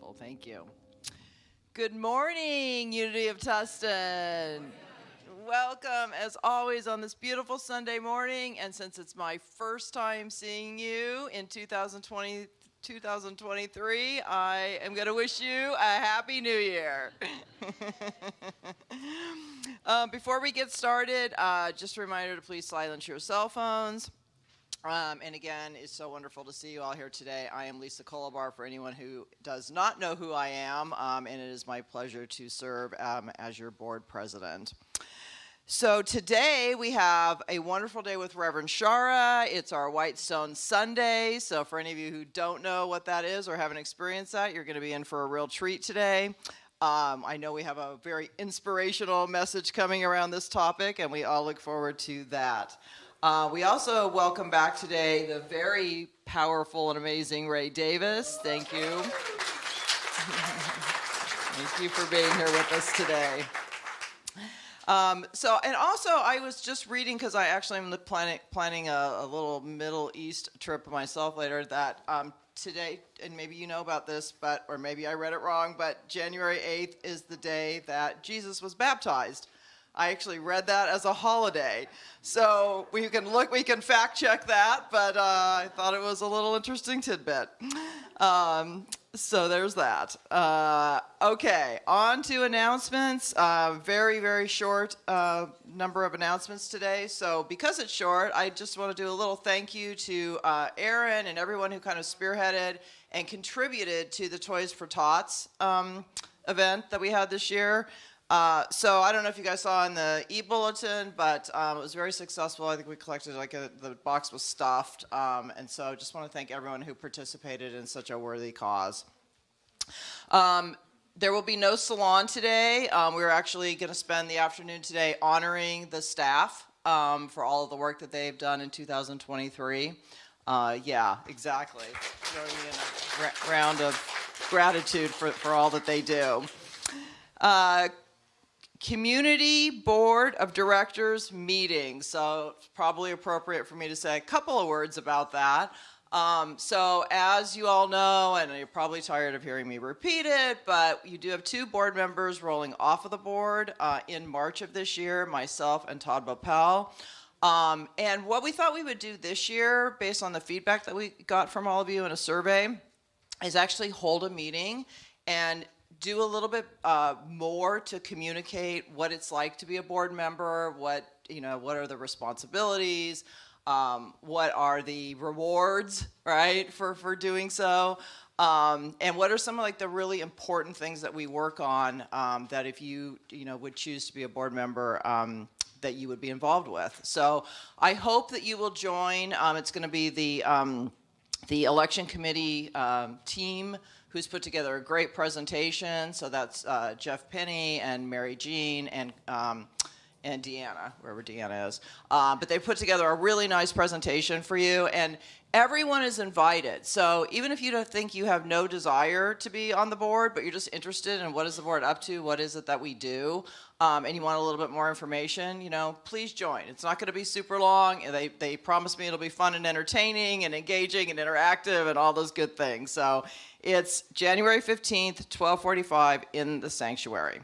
Wonderful. Thank you. Good morning, Unity of Tustin. Welcome, as always, on this beautiful Sunday morning. And since it's my first time seeing you in 2023, I am going to wish you a Happy New Year. Before we get started, just a reminder to please silence your cell phones. And again, it's so wonderful to see you all here today. I am Lisa Kolobar, for anyone who does not know who I am, and it is my pleasure to serve as your board president. So today we have a wonderful day with Reverend Shara. It's our Whitestone Sunday, so for any of you who don't know what that is or haven't experienced that, you're going to be in for a real treat today. I know we have a very inspirational message coming around this topic, and we all look forward to that. We also welcome back today the very powerful and amazing Ray Davis. Thank you. Thank you for being here with us today. And also I was just reading, because I actually am planning a little Middle East trip myself later, that today, and maybe you know about this, or maybe I read it wrong, but January 8th is the day that Jesus was baptized. I actually read that as a holiday. So we can fact check that, but I thought it was a little interesting tidbit. So there's that. Okay, on to announcements. Very, very short number of announcements today. So because it's short, I just want to do a little thank you to Aaron and everyone who kind of spearheaded and contributed to the Toys for Tots event that we had this year. So I don't know if you guys saw in the e-bulletin, but it was very successful. I think we collected the box was stuffed, and so just want to thank everyone who participated in such a worthy cause. There will be no salon today. We're actually going to spend the afternoon today honoring the staff for all of the work that they've done in 2023. Yeah, exactly. Join me in a round of gratitude for all that they do. Community Board of Directors meeting. So it's probably appropriate for me to say a couple of words about that. So as you all know, and you're probably tired of hearing me repeat it, but you do have two board members rolling off of the board in March of this year, myself and Todd Bopel. And what we thought we would do this year, based on the feedback that we got from all of you in a survey, is actually hold a meeting and do a little bit more to communicate what it's like to be a board member, what are the responsibilities, what are the rewards, right, for doing so, and what are some of the really important things that we work on that if you would choose to be a board member that you would be involved with. So I hope that you will join. It's going to be the election committee team who's put together a great presentation. So that's Jeff Penny and Mary Jean and Deanna, wherever Deanna is. But they put together a really nice presentation for you, and everyone is invited. So even if you don't think you have no desire to be on the board, but you're just interested in what is the board up to, what is it that we do, and you want a little bit more information, please join. It's not going to be super long. They promise me it'll be fun and entertaining and engaging and interactive and all those good things. So it's January 15th, 12:45 in the sanctuary.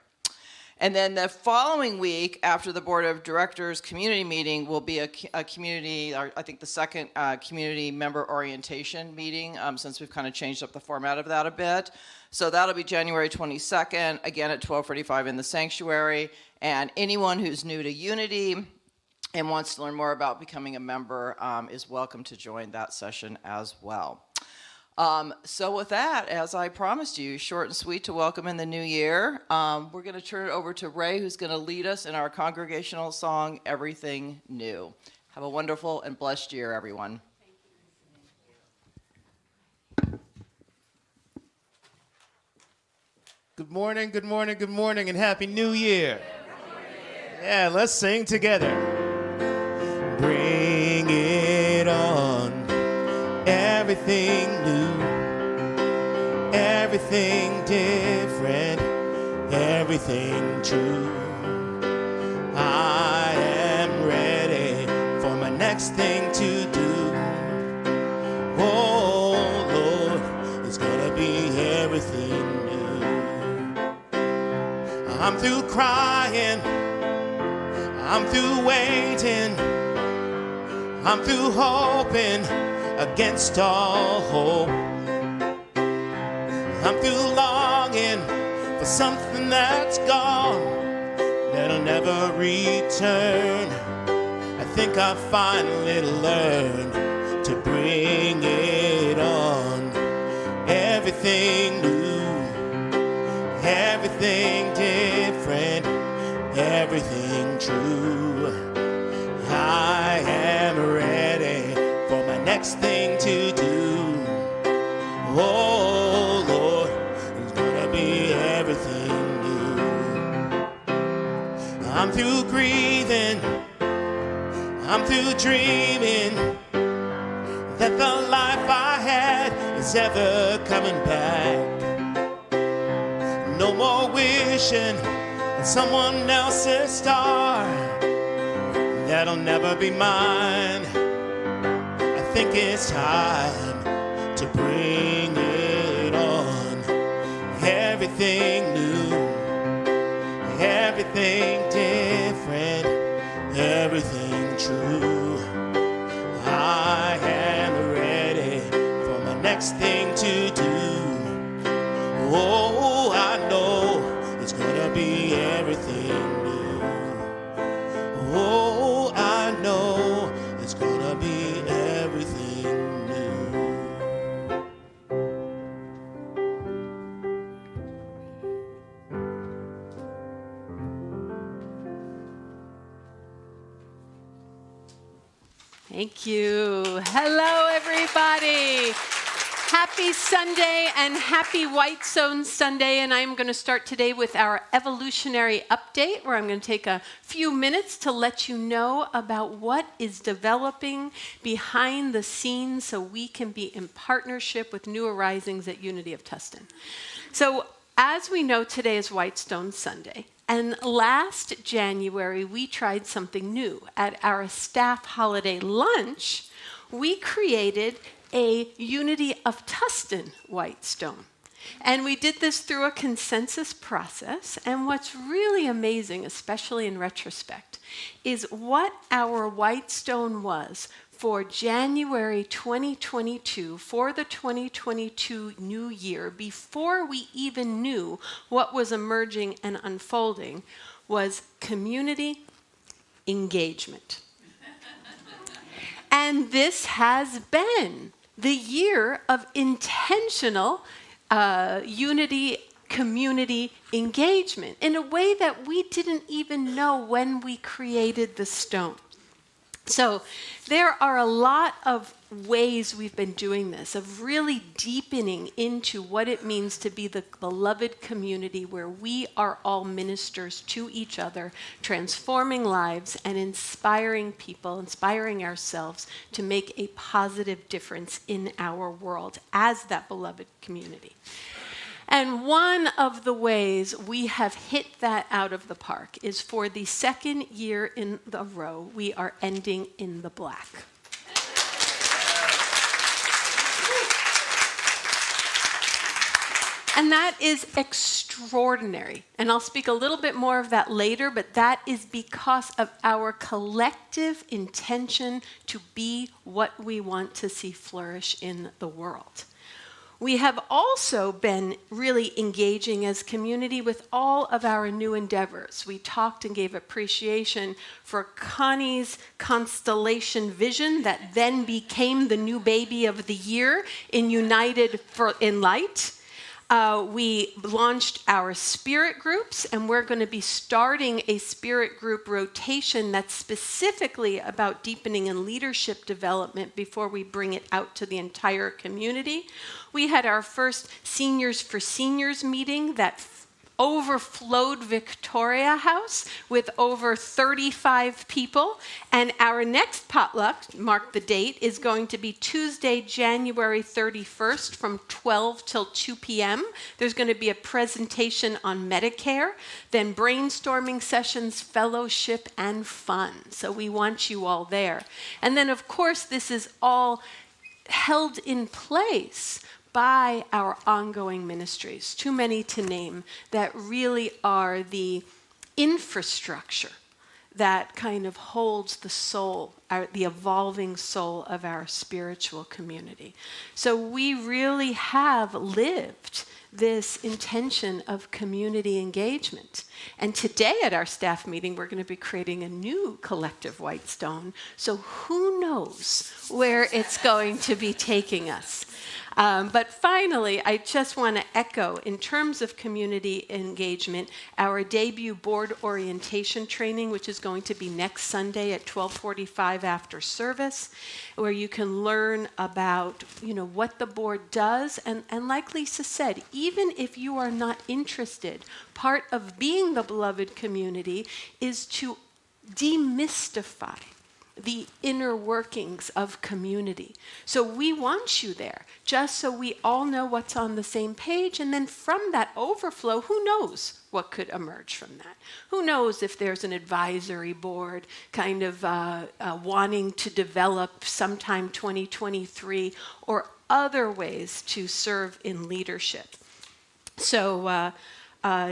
And then the following week, after the Board of Directors community meeting, will be a community, I think the second community member orientation meeting, since we've kind of changed up the format of that a bit. So that'll be January 22nd, again at 12:45 in the sanctuary. And anyone who's new to Unity and wants to learn more about becoming a member is welcome to join that session as well. So with that, as I promised you, short and sweet to welcome in the new year, we're going to turn it over to Ray, who's going to lead us in our congregational song, Everything New. Have a wonderful and blessed year, everyone. Good morning, good morning, good morning, and Happy New Year. Yeah, let's sing together. Bring it on. Everything new, everything different, everything true. I am ready for my next thing to do. Oh Lord, it's gonna be everything I'm through crying, I'm through waiting, I'm through hoping against all hope. I'm through longing for something that's gone, that'll never return. I think I finally learned to bring it on. Everything new, everything different, everything true. I am ready for my next thing to do. Oh Lord, it's gonna be everything new. I'm through grieving, I'm through dreaming that the life I had is ever coming back. No more wishing on someone else's star that'll never be mine. I think it's time to bring it on. Everything new, everything different, everything true. I am ready for my next thing to do. Oh, I know it's gonna be everything new. Oh, I know it's gonna be everything new. Thank you. Hello, everybody. Happy Sunday and happy Whitestone Sunday. And I'm going to start today with our evolutionary update, where I'm going to take a few minutes to let you know about what is developing behind the scenes so we can be in partnership with New Arisings at Unity of Tustin. So as we know, today is Whitestone Sunday. And last January, we tried something new. At our staff holiday lunch, we created a Unity of Tustin Whitestone. And we did this through a consensus process. And what's really amazing, especially in retrospect, is what our Whitestone was for January 2022, for the 2022 new year, before we even knew what was emerging and unfolding, was community engagement. And this has been the year of intentional unity community engagement in a way that we didn't even know when we created the stone. So there are a lot of ways we've been doing this, of really deepening into what it means to be the beloved community where we are all ministers to each other, transforming lives and inspiring people, inspiring ourselves to make a positive difference in our world as that beloved community. And one of the ways we have hit that out of the park is for the second year in a row, we are ending in the black. And that is extraordinary. And I'll speak a little bit more of that later, but that is because of our collective intention to be what we want to see flourish in the world. We have also been really engaging as community with all of our new endeavors. We talked and gave appreciation for Connie's constellation vision that then became the new baby of the year in United in Light. We launched our spirit groups, and we're going to be starting a spirit group rotation that's specifically about deepening and leadership development before we bring it out to the entire community. We had our first Seniors for Seniors meeting that overflowed Victoria House with over 35 people. And our next potluck, mark the date, is going to be Tuesday, January 31st from 12 till 2 p.m. There's going to be a presentation on Medicare, then brainstorming sessions, fellowship, and fun. So we want you all there. And then, of course, this is all held in place by our ongoing ministries, too many to name, that really are the infrastructure that kind of holds the soul, the evolving soul of our spiritual community. So we really have lived this intention of community engagement. And today at our staff meeting, we're going to be creating a new collective white stone. So who knows where it's going to be taking us. But finally, I just want to echo, in terms of community engagement, our debut board orientation training, which is going to be next Sunday at 12:45 after service, where you can learn about, what the board does. And like Lisa said, even if you are not interested, part of being the beloved community is to demystify the inner workings of community. So we want you there, just so we all know what's on the same page, and then from that overflow, who knows what could emerge from that? Who knows if there's an advisory board kind of wanting to develop sometime 2023, or other ways to serve in leadership. So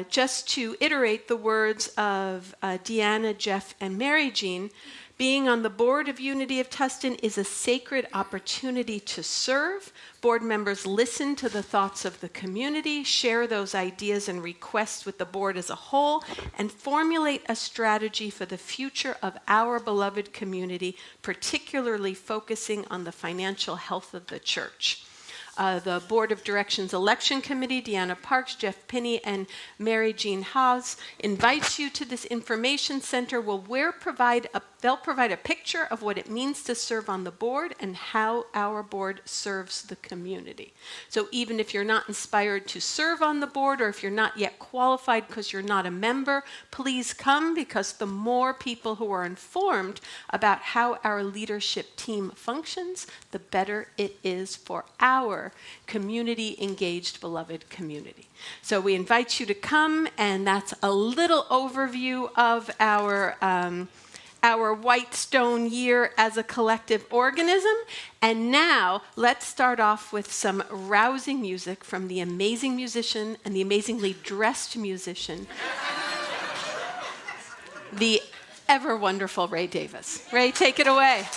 just to iterate the words of Deanna, Jeff, and Mary Jean, being on the board of Unity of Tustin is a sacred opportunity to serve. Board members listen to the thoughts of the community, share those ideas and requests with the board as a whole, and formulate a strategy for the future of our beloved community, particularly focusing on the financial health of the church. The Board of Directions Election Committee, Deanna Parks, Jeff Pinney, and Mary Jean Haas, invites you to this information center they'll provide a picture of what it means to serve on the board and how our board serves the community. So even if you're not inspired to serve on the board, or if you're not yet qualified because you're not a member, please come, because the more people who are informed about how our leadership team functions, the better it is for our community-engaged, beloved community. So we invite you to come, and that's a little overview of our White Stone year as a collective organism. And now let's start off with some rousing music from the amazing musician and the amazingly dressed musician, the ever wonderful Ray Davis. Ray, take it away.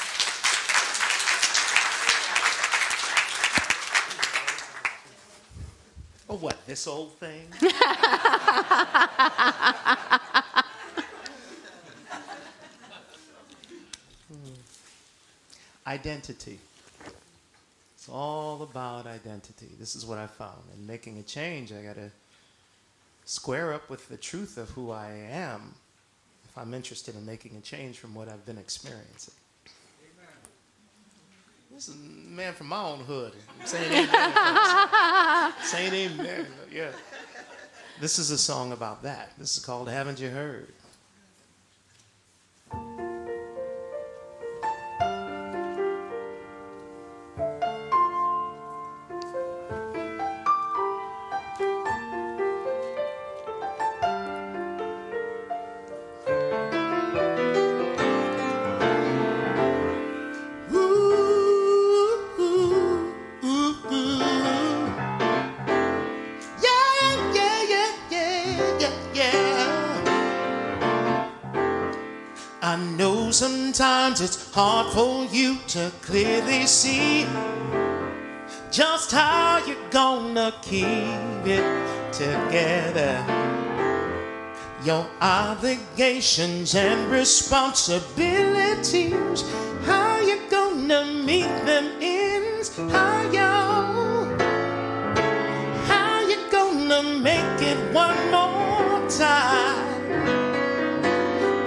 Oh, what, this old thing? Identity. It's all about identity. This is what I found. In making a change, I got to square up with the truth of who I am if I'm interested in making a change from what I've been experiencing. Amen. This is a man from my own hood. I'm saying amen, folks. Saying amen. Yeah. This is a song about that. This is called Haven't You Heard? Sometimes it's hard for you to clearly see just how you're gonna keep it together. Your obligations and responsibilities, how you gonna meet them ends, how you gonna make it one more time.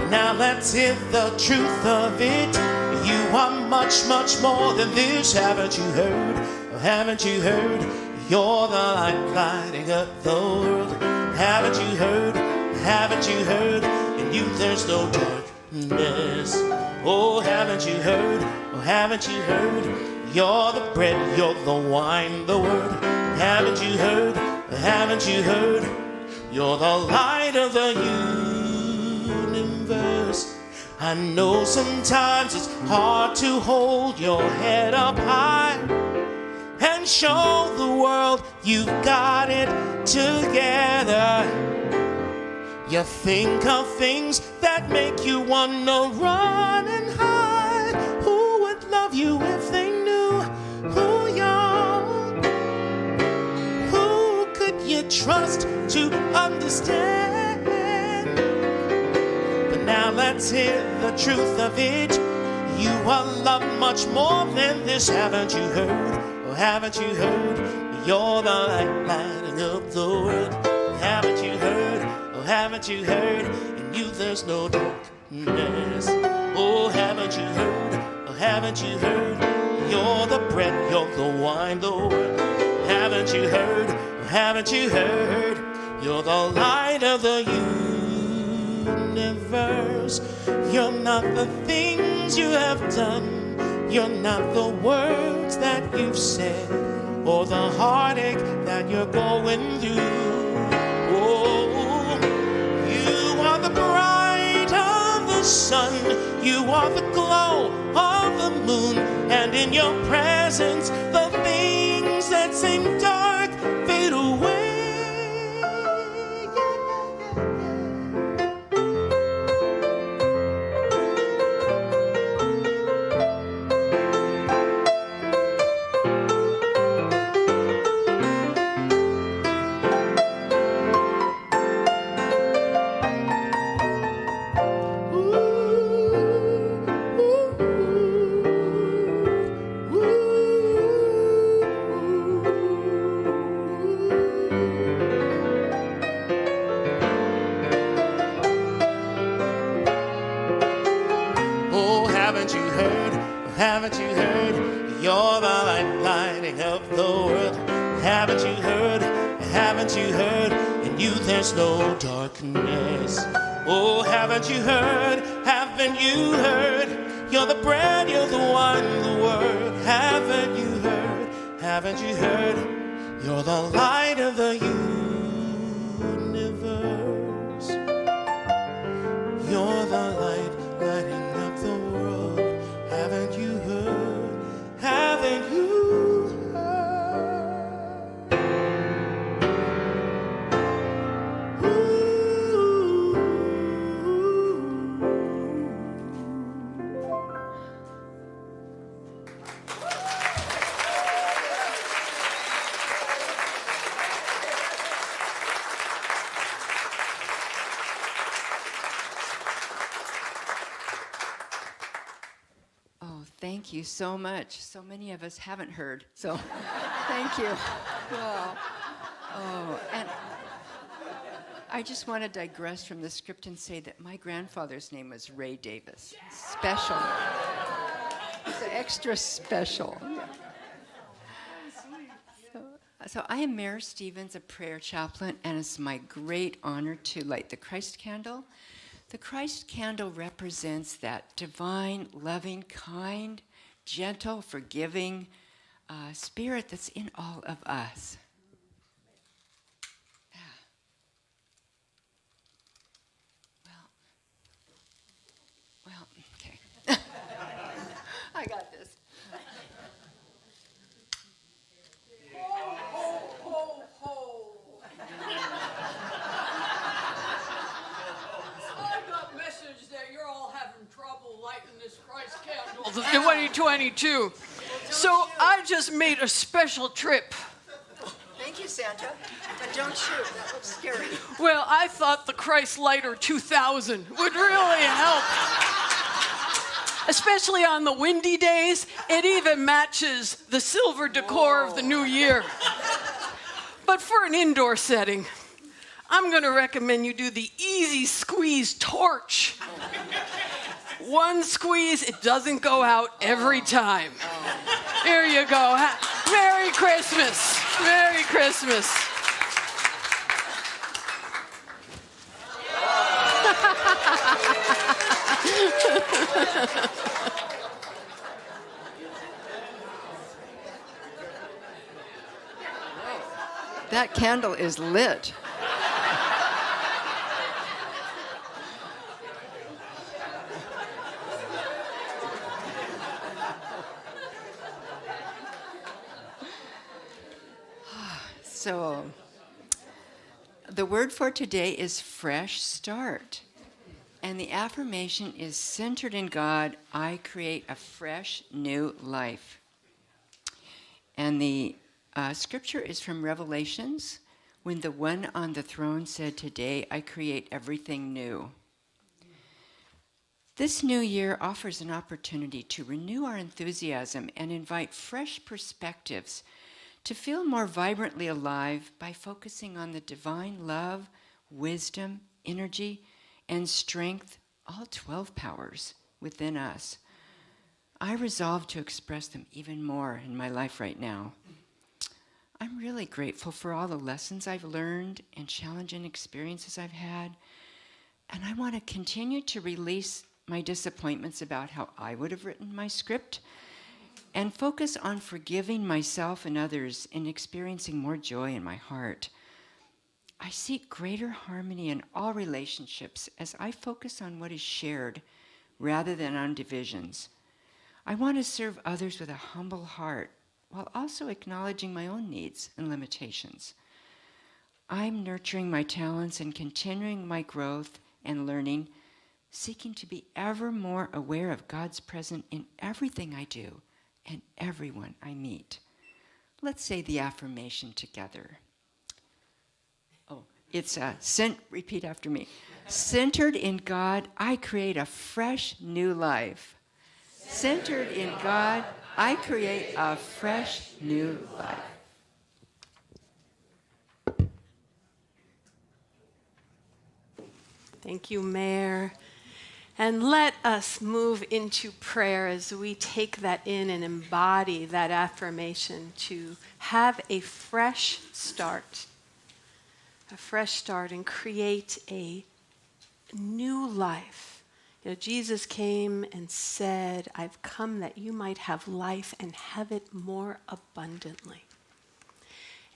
Now let's hear the truth of it. You are much, much more than this. Haven't you heard? Oh, haven't you heard? You're the light lighting up the world. Haven't you heard? Haven't you heard? In you there's no darkness. Oh, haven't you heard? Oh, haven't you heard? You're the bread, you're the wine, the word. Haven't you heard? Oh, haven't you heard? You're the light of the universe. I know sometimes it's hard to hold your head up high and and show the world you've got it together. You think of things that make you wanna run and hide. Who would love you if they knew who you are? Who could you trust to understand? But now let's hear the truth of it. You are loved much more than this. Haven't you heard? Oh, haven't you heard? You're the light lighting up the world. Haven't you heard? Oh, haven't you heard? In you there's no darkness. Oh, haven't you heard? Oh, haven't you heard? You're the bread, you're the wine, the world. Haven't you heard? Oh, haven't you heard? You're the light of the universe. You're not the things you have done. You're not the words that you've said, or the heartache that you're going through. Oh, you are the bright of the sun. You are the glow of the moon. And in your presence, the things that seem dark fade away. Haven't you heard? You're the light lighting up the world. Haven't you heard? Haven't you heard? In you there's no darkness. Oh, haven't you heard? Haven't you heard? You're the bread, you're the wine, the word. Haven't you heard? Haven't you heard? You're the light of the universe. You're the light lighting up the world. Haven't you heard? Haven't you heard? Ooh. Thank you so much. So many of us haven't heard, so thank you. Wow. Oh, and I just want to digress from the script and say that my grandfather's name was Ray Davis. Special. It's extra special. So I am Mayor Stevens, a prayer chaplain, and it's my great honor to light the Christ candle. The Christ candle represents that divine, loving, kind, gentle, forgiving spirit that's in all of us. Yeah. Well, okay. I got this. Ho, ho, ho, ho. I got message that you're all having trouble lighting this Christ candle. 2022. So I just made a special trip. Thank you, Santa. But don't shoot. That looks scary. Well, I thought the Christ Lighter 2000 would really help. Especially on the windy days, it even matches the silver decor of the new year. But for an indoor setting, I'm going to recommend you do the easy squeeze torch. One squeeze, it doesn't go out every time. Here you go. Merry Christmas. Merry Christmas. That candle is lit. So, the word for today is fresh start. And the affirmation is centered in God, I create a fresh new life. And the scripture is from Revelations, when the one on the throne said, today I create everything new. This new year offers an opportunity to renew our enthusiasm and invite fresh perspectives to feel more vibrantly alive by focusing on the divine love, wisdom, energy, and strength, all 12 powers within us. I resolve to express them even more in my life right now. I'm really grateful for all the lessons I've learned and challenging experiences I've had, and I want to continue to release my disappointments about how I would have written my script and focus on forgiving myself and others and experiencing more joy in my heart. I seek greater harmony in all relationships as I focus on what is shared rather than on divisions. I want to serve others with a humble heart while also acknowledging my own needs and limitations. I'm nurturing my talents and continuing my growth and learning, seeking to be ever more aware of God's presence in everything I do and everyone I meet. Let's say the affirmation together. It's repeat after me. Centered in God, I create a fresh new life. Centered in God, I create a fresh new life. Thank you, Mayor. And let us move into prayer as we take that in and embody that affirmation to have a fresh start and create a new life. You know, Jesus came and said, I've come that you might have life and have it more abundantly.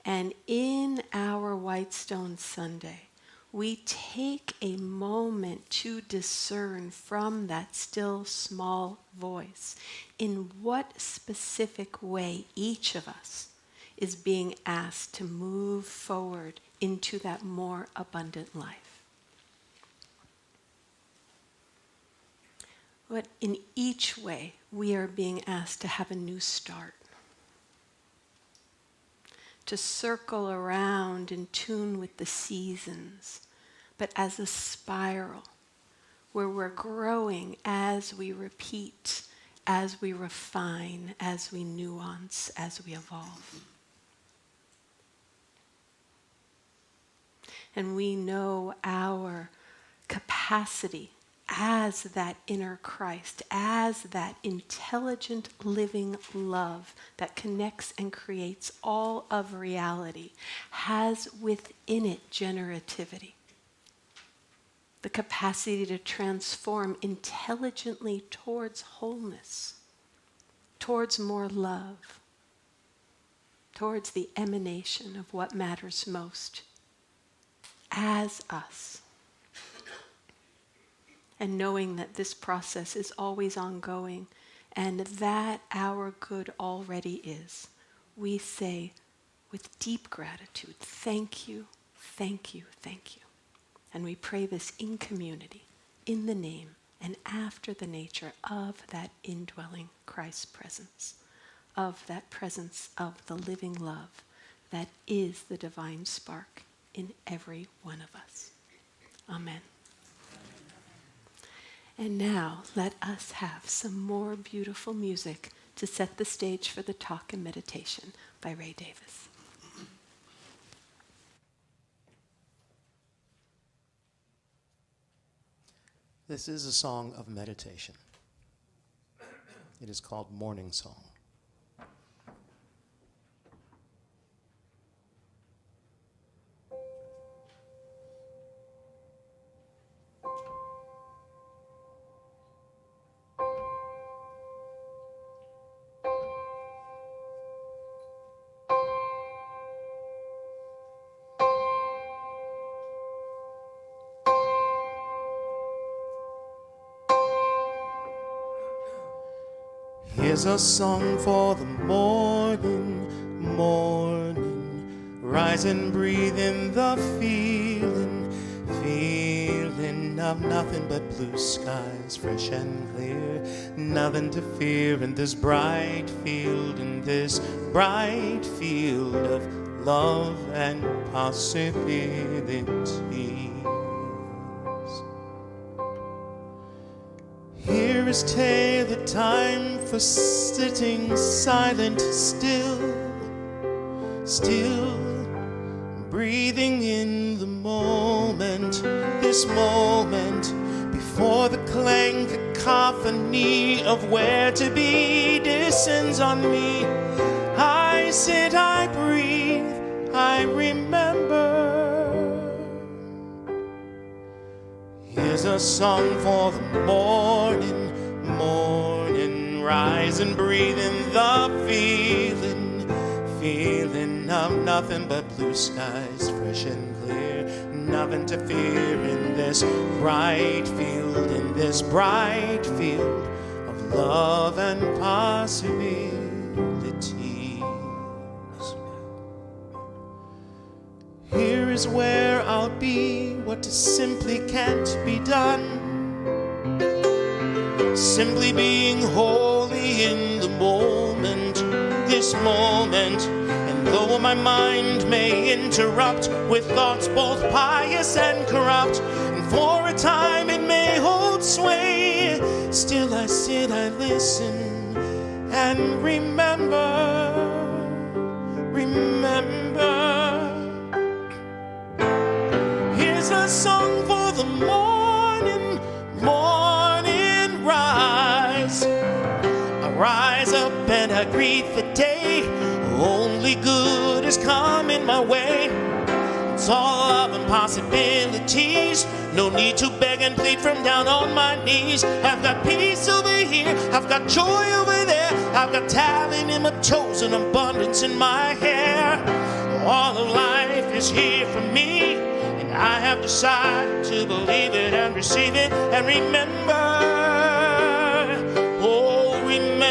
And in our Whitestone Sunday, we take a moment to discern from that still small voice in what specific way each of us is being asked to move forward into that more abundant life. But in each way, we are being asked to have a new start, to circle around in tune with the seasons, but as a spiral where we're growing as we repeat, as we refine, as we nuance, as we evolve. And we know our capacity as that inner Christ, as that intelligent living love that connects and creates all of reality, has within it generativity. The capacity to transform intelligently towards wholeness, towards more love, towards the emanation of what matters most as us. And knowing that this process is always ongoing and that our good already is, we say with deep gratitude, thank you, thank you, thank you. And we pray this in community, in the name and after the nature of that indwelling Christ presence, of that presence of the living love that is the divine spark in every one of us. Amen. And now let us have some more beautiful music to set the stage for the talk and meditation by Ray Davis. This is a song of meditation. It is called Morning Song. Here's a song for the morning, morning, rise and breathe in the feeling, feeling of nothing but blue skies, fresh and clear. Nothing to fear in this bright field, in this bright field of love and possibilities. Here is till the time for sitting silent, still, still, breathing in the moment, this moment, before the clang cacophony of where to be descends on me. I sit, I breathe, I remember. Here's a song for the morning, morning, rise and breathe in the feeling, feeling of nothing but blue skies, fresh and clear. Nothing to fear in this bright field, in this bright field of love and possibilities. Here is where I'll be, what simply can't be done. Simply being wholly in the moment, this moment. And though my mind may interrupt with thoughts both pious and corrupt, and for a time it may hold sway, still I sit, I listen, and remember, remember. Here's a song for the morning, morning rise. I rise up and I greet the day. Only good is coming my way. It's all love and possibilities. No need to beg and plead from down on my knees. I've got peace over here, I've got joy over there. I've got talent in my toes and abundance in my hair. All of life is here for me, and I have decided to believe it and receive it and remember. Oh, remember.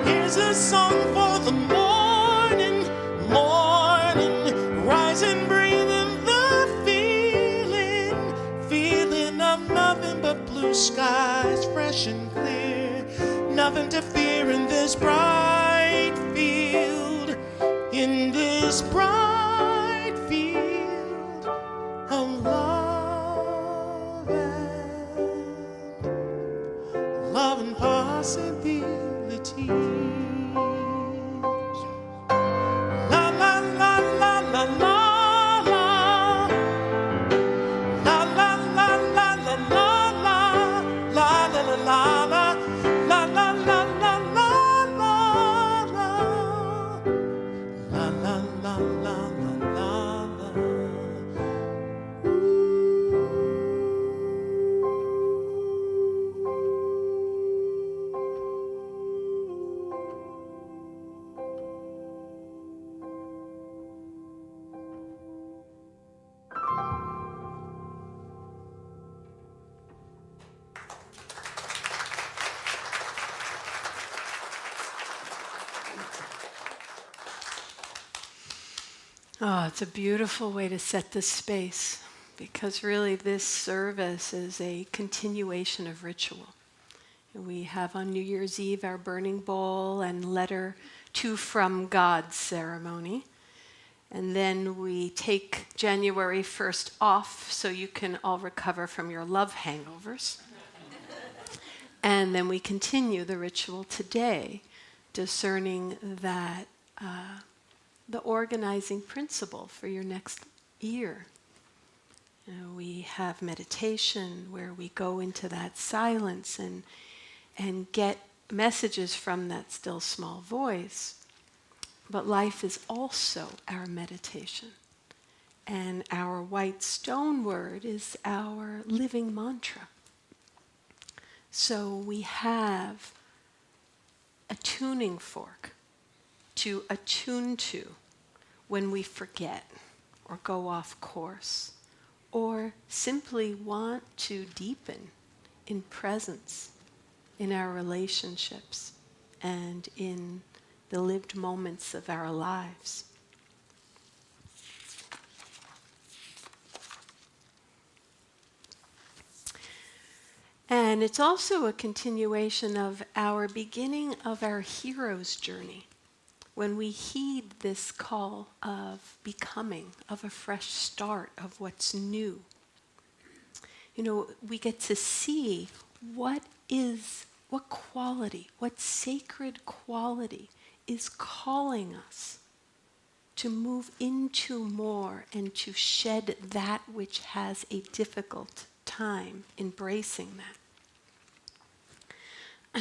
Here's a song for the morning, morning, rise and breathe in the feeling, feeling of nothing but blue skies, fresh and clear. Nothing to fear in this bright field, in this bright field of love and possibilities. La la la la la la la. La la la la la la la. La la la la la. La la la la la la la. La la la la la la. Oh, it's a beautiful way to set this space, because really this service is a continuation of ritual. We have on New Year's Eve our burning bowl and letter to from God ceremony. And then we take January 1st off so you can all recover from your love hangovers. And then we continue the ritual today, discerning that the organizing principle for your next year. We have meditation where we go into that silence and get messages from that still small voice. But life is also our meditation. And our white stone word is our living mantra. So we have a tuning fork to attune to when we forget or go off course, or simply want to deepen in presence in our relationships and in the lived moments of our lives. And it's also a continuation of our beginning of our hero's journey, when we heed this call of becoming, of a fresh start, of what's new. You know, we get to see what quality, what sacred quality is calling us to move into more and to shed that which has a difficult time embracing that.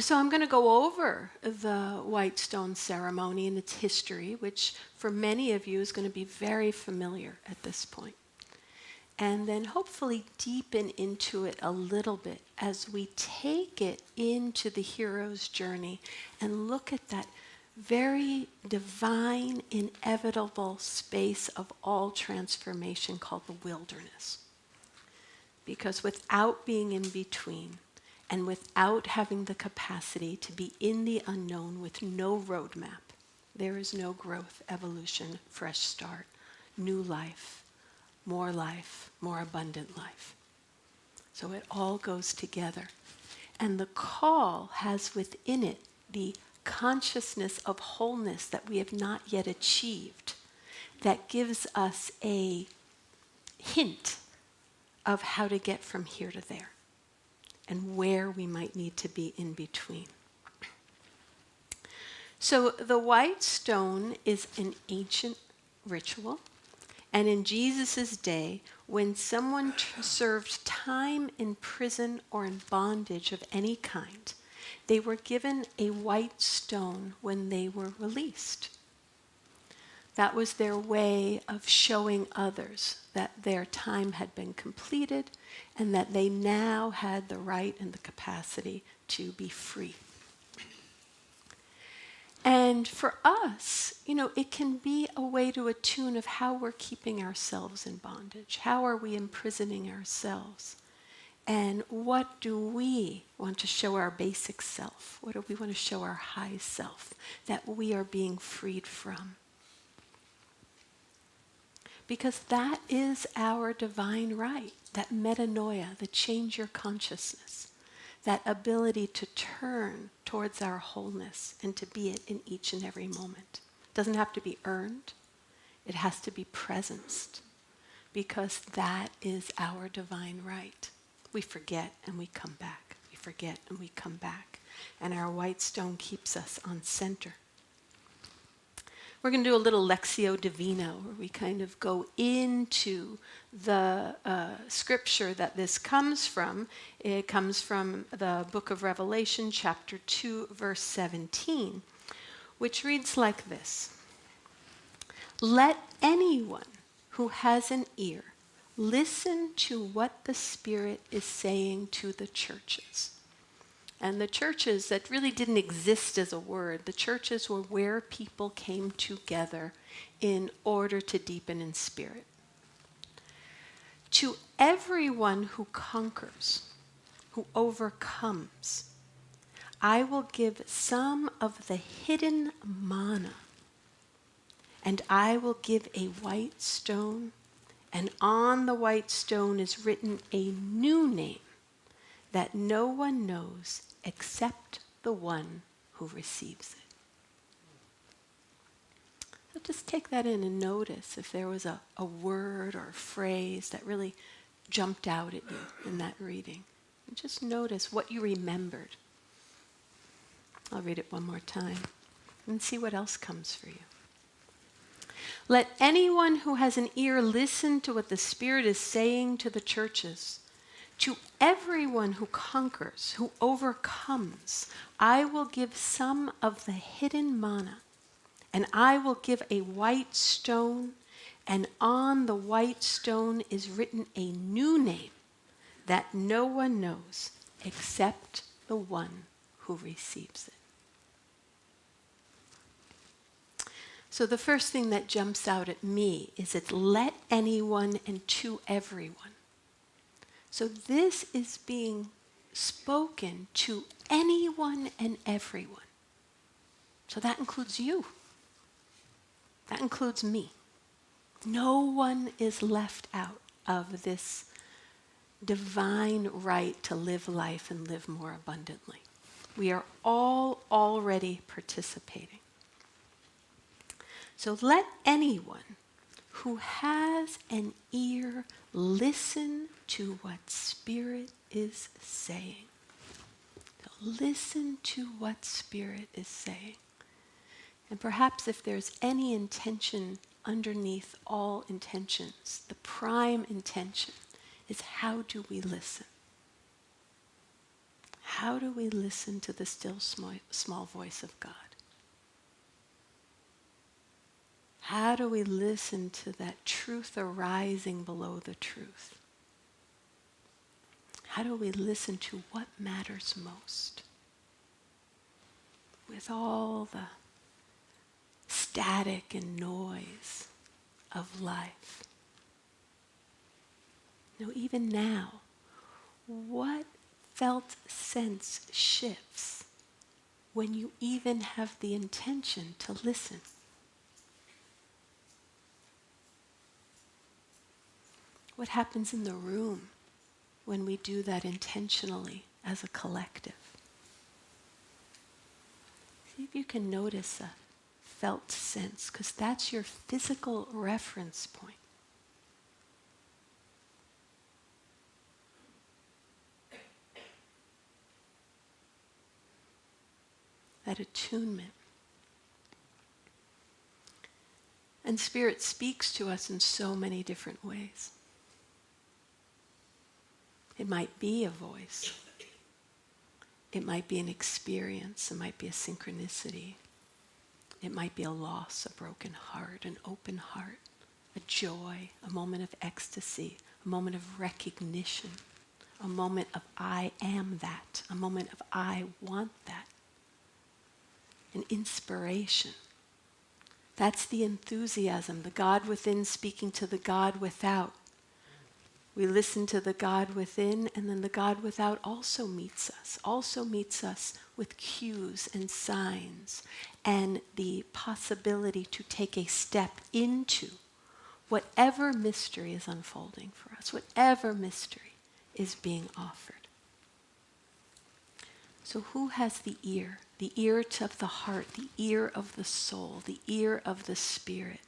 So I'm going to go over the White Stone ceremony and its history, which for many of you is going to be very familiar at this point. And then hopefully deepen into it a little bit as we take it into the hero's journey and look at that very divine, inevitable space of all transformation called the wilderness. Because without being in between, and without having the capacity to be in the unknown with no roadmap, there is no growth, evolution, fresh start, new life, more abundant life. So it all goes together. And the call has within it the consciousness of wholeness that we have not yet achieved, that gives us a hint of how to get from here to there, and where we might need to be in between. So the white stone is an ancient ritual, and in Jesus' day, when someone served time in prison or in bondage of any kind, they were given a white stone when they were released. That was their way of showing others that their time had been completed and that they now had the right and the capacity to be free. And for us, you know, it can be a way to attune of how we're keeping ourselves in bondage. How are we imprisoning ourselves? And what do we want to show our basic self? What do we want to show our high self that we are being freed from? Because that is our divine right, that metanoia, the change your consciousness, that ability to turn towards our wholeness and to be it in each and every moment. It doesn't have to be earned. It has to be presenced, because that is our divine right. We forget and we come back. We forget and we come back. And our white stone keeps us on center. We're going to do a little Lectio Divina, where we kind of go into the scripture that this comes from. It comes from the book of Revelation, chapter 2, verse 17, which reads like this. Let anyone who has an ear listen to what the Spirit is saying to the churches. And the churches that really didn't exist as a word, the churches were where people came together in order to deepen in spirit. To everyone who conquers, who overcomes, I will give some of the hidden manna, and I will give a white stone, and on the white stone is written a new name that no one knows except the one who receives it. So just take that in and notice if there was a word or a phrase that really jumped out at you in that reading. And just notice what you remembered. I'll read it one more time and see what else comes for you. Let anyone who has an ear listen to what the Spirit is saying to the churches. To everyone who conquers, who overcomes, I will give some of the hidden manna, and I will give a white stone, and on the white stone is written a new name that no one knows except the one who receives it. So the first thing that jumps out at me is it's let anyone and to everyone. So this is being spoken to anyone and everyone. So that includes you. That includes me. No one is left out of this divine right to live life and live more abundantly. We are all already participating. So let anyone who has an ear listen to what Spirit is saying. So listen to what Spirit is saying. And perhaps if there's any intention underneath all intentions, the prime intention is how do we listen? How do we listen to the still small voice of God? How do we listen to that truth arising below the truth? How do we listen to what matters most? With all the static and noise of life. Even now, what felt sense shifts when you even have the intention to listen? What happens in the room when we do that intentionally as a collective? See if you can notice a felt sense, because that's your physical reference point. That attunement. And Spirit speaks to us in so many different ways. It might be a voice. It might be an experience. It might be a synchronicity. It might be a loss, a broken heart, an open heart, a joy, a moment of ecstasy, a moment of recognition, a moment of I am that, a moment of I want that. An inspiration. That's the enthusiasm, the God within speaking to the God without. We listen to the God within, and then the God without also meets us with cues and signs and the possibility to take a step into whatever mystery is unfolding for us, whatever mystery is being offered. So who has the ear? The ear of the heart, the ear of the soul, the ear of the Spirit.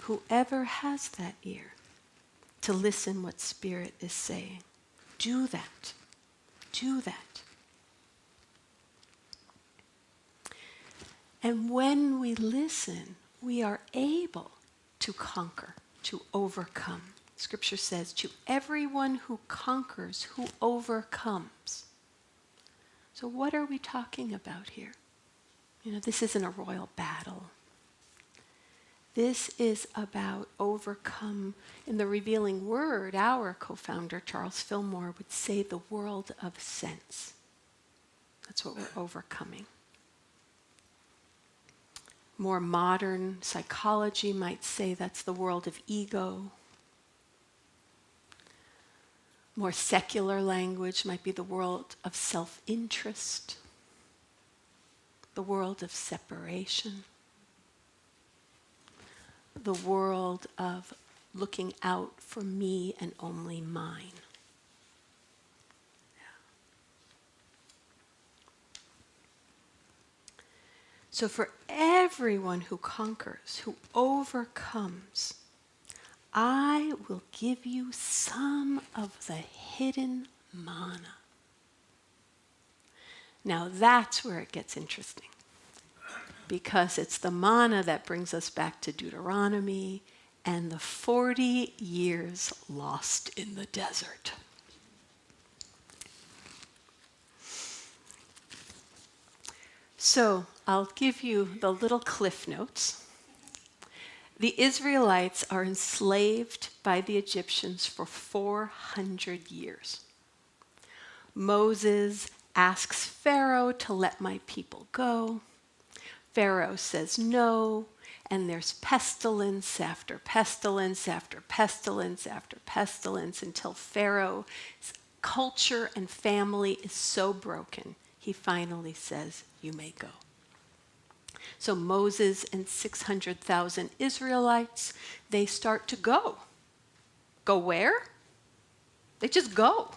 Whoever has that ear to listen what Spirit is saying, do that. Do that. And when we listen, we are able to conquer, to overcome. Scripture says, to everyone who conquers, who overcomes. So what are we talking about here? This isn't a royal battle. This is about overcome. In the Revealing Word, our co-founder, Charles Fillmore, would say the world of sense. That's what we're overcoming. More modern psychology might say that's the world of ego. More secular language might be the world of self-interest, the world of separation, the world of looking out for me and only mine. So for everyone who conquers, who overcomes, I will give you some of the hidden manna. Now that's where it gets interesting, because it's the manna that brings us back to Deuteronomy and the 40 years lost in the desert. So I'll give you the little cliff notes. The Israelites are enslaved by the Egyptians for 400 years. Moses asks Pharaoh to let my people go. Pharaoh says no, and there's pestilence after pestilence after pestilence after pestilence until Pharaoh's culture and family is so broken, he finally says, you may go. So Moses and 600,000 Israelites, they start to go. Go where? They just go.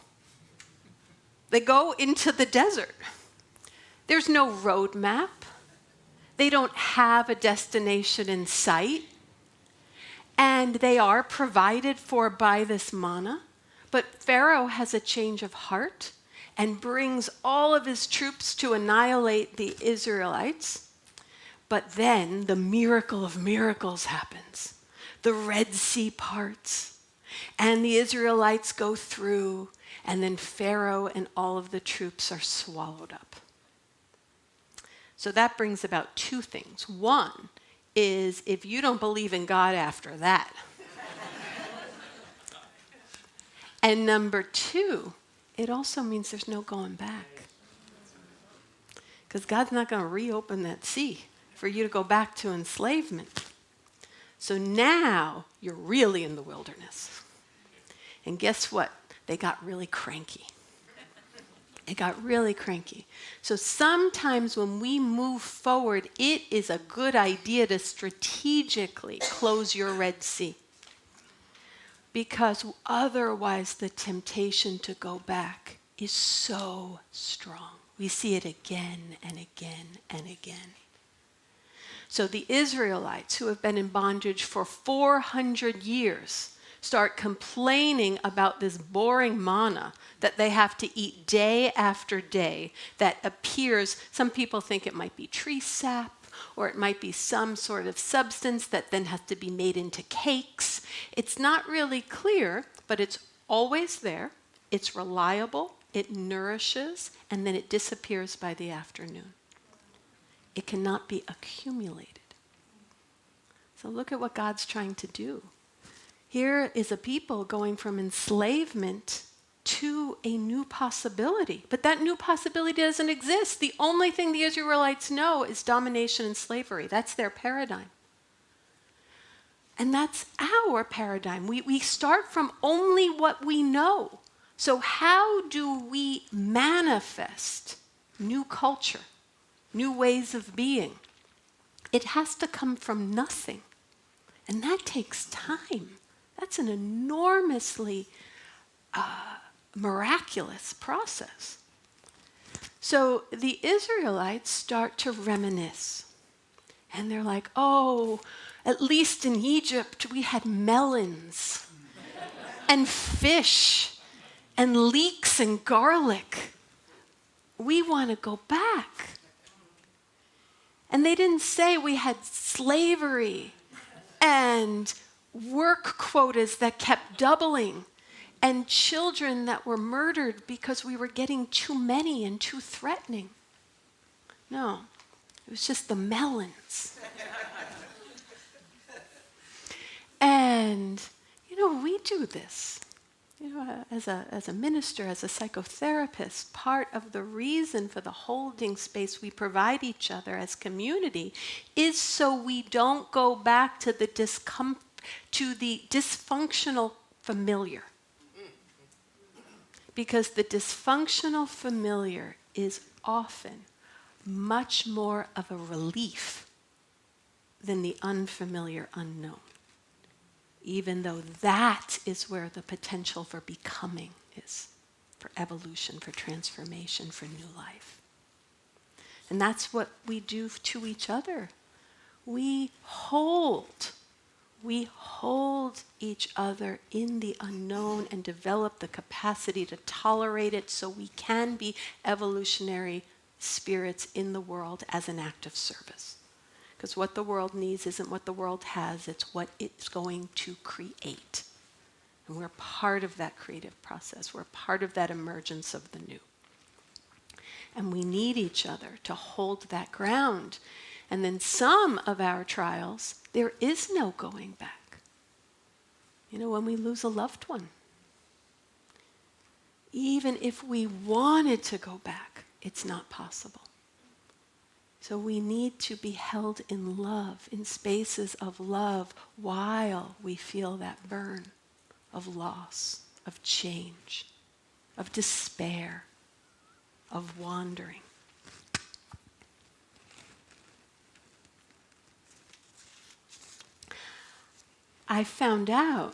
They go into the desert. There's no road map. They don't have a destination in sight. And they are provided for by this manna. But Pharaoh has a change of heart and brings all of his troops to annihilate the Israelites. But then the miracle of miracles happens. The Red Sea parts, and the Israelites go through, and then Pharaoh and all of the troops are swallowed up. So that brings about two things. One is if you don't believe in God after that. And number two, it also means there's no going back. Because God's not going to reopen that sea for you to go back to enslavement. So now you're really in the wilderness. And guess what? They got really cranky. It got really cranky. So sometimes when we move forward, it is a good idea to strategically close your Red Sea. Because otherwise the temptation to go back is so strong. We see it again and again and again. So the Israelites, who have been in bondage for 400 years, start complaining about this boring manna that they have to eat day after day that appears, some people think it might be tree sap, or it might be some sort of substance that then has to be made into cakes. It's not really clear, but it's always there. It's reliable, it nourishes, and then it disappears by the afternoon. It cannot be accumulated. So look at what God's trying to do. Here is a people going from enslavement to a new possibility. But that new possibility doesn't exist. The only thing the Israelites know is domination and slavery. That's their paradigm. And that's our paradigm. We start from only what we know. So how do we manifest new culture, new ways of being? It has to come from nothing. And that takes time. That's an enormously miraculous process. So the Israelites start to reminisce. And they're like, oh, at least in Egypt we had melons and fish and leeks and garlic. We want to go back. And they didn't say we had slavery and work quotas that kept doubling and children that were murdered because we were getting too many and too threatening. No, it was just the melons. And, we do this. As a minister, as a psychotherapist, part of the reason for the holding space we provide each other as community is so we don't go back to the dysfunctional familiar. Because the dysfunctional familiar is often much more of a relief than the unfamiliar unknown. Even though that is where the potential for becoming is, for evolution, for transformation, for new life. And that's what we do to each other. We hold each other in the unknown and develop the capacity to tolerate it so we can be evolutionary spirits in the world as an act of service. Because what the world needs isn't what the world has, it's what it's going to create. And we're part of that creative process. We're part of that emergence of the new. And we need each other to hold that ground. And then some of our trials, there is no going back. When we lose a loved one. Even if we wanted to go back, it's not possible. So we need to be held in love, in spaces of love, while we feel that burn of loss, of change, of despair, of wandering. I found out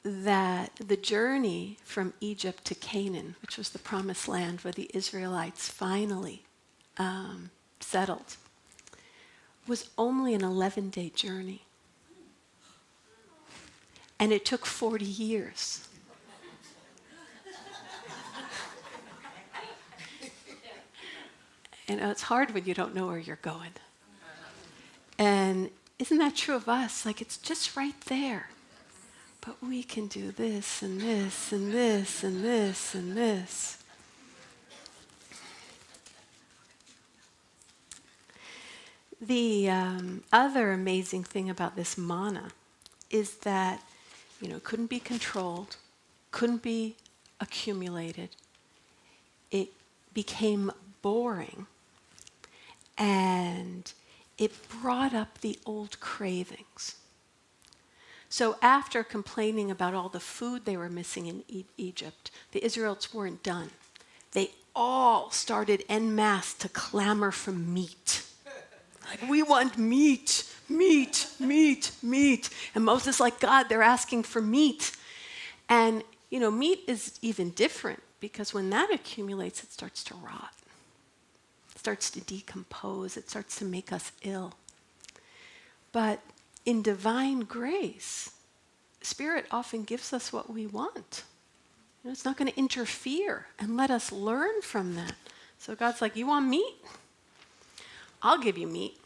that the journey from Egypt to Canaan, which was the promised land where the Israelites finally settled, was only an 11-day journey. And it took 40 years. And it's hard when you don't know where you're going. And isn't that true of us? Like, it's just right there. But we can do this and this and this and this and this. The other amazing thing about this manna is that, it couldn't be controlled, couldn't be accumulated. It became boring, and it brought up the old cravings. So after complaining about all the food they were missing in Egypt, the Israelites weren't done. They all started en masse to clamor for meat. Like, we want meat, meat, meat, meat. And Moses, like God, they're asking for meat. And, meat is even different, because when that accumulates, it starts to rot. It starts to decompose. It starts to make us ill. But in divine grace, Spirit often gives us what we want. It's not going to interfere, and let us learn from that. So God's like, you want meat? I'll give you meat.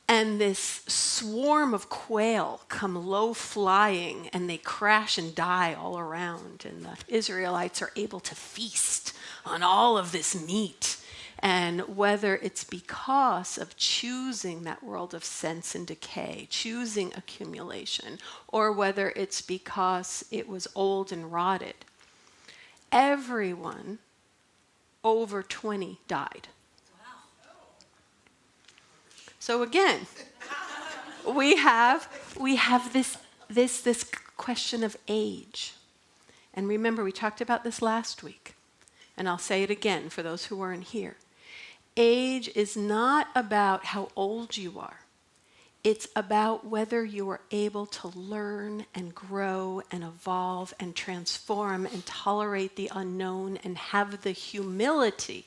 And this swarm of quail come low flying, and they crash and die all around. And the Israelites are able to feast on all of this meat. And whether it's because of choosing that world of sense and decay, choosing accumulation, or whether it's because it was old and rotted, everyone over 20 died. So again, we have this question of age. And remember, we talked about this last week, and I'll say it again for those who weren't here. Age is not about how old you are. It's about whether you are able to learn and grow and evolve and transform and tolerate the unknown and have the humility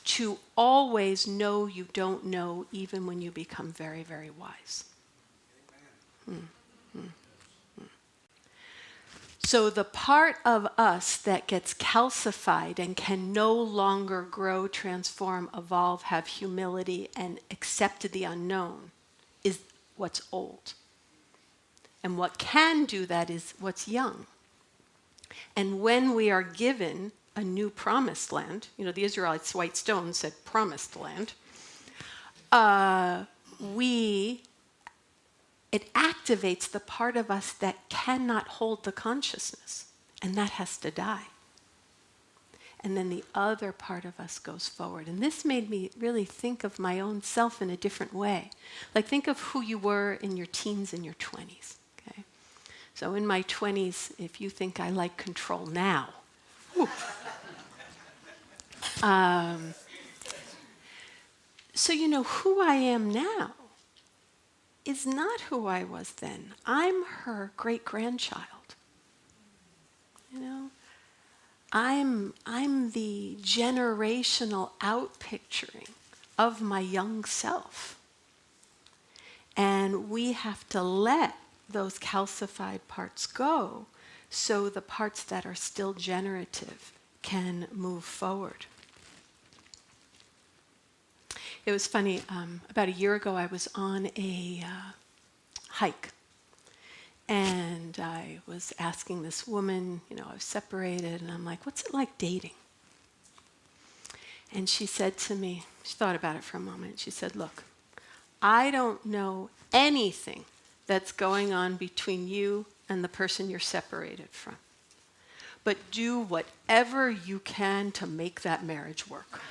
to always know you don't know, even when you become very, very wise. So the part of us that gets calcified and can no longer grow, transform, evolve, have humility, and accept the unknown is what's old. And what can do that is what's young. And when we are given a new promised land, the Israelites' white stone said promised land, it activates the part of us that cannot hold the consciousness, and that has to die. And then the other part of us goes forward. And this made me really think of my own self in a different way. Like, think of who you were in your teens and your 20s. Okay? So in my 20s, if you think I like control now, so who I am now is not who I was then. I'm her great-grandchild. I'm the generational outpicturing of my young self. And we have to let those calcified parts go so the parts that are still generative can move forward. It was funny, about a year ago I was on a hike, and I was asking this woman, I was separated, and I'm like, what's it like dating? And she said to me, she thought about it for a moment, she said, look, I don't know anything that's going on between you and the person you're separated from. but do whatever you can to make that marriage work.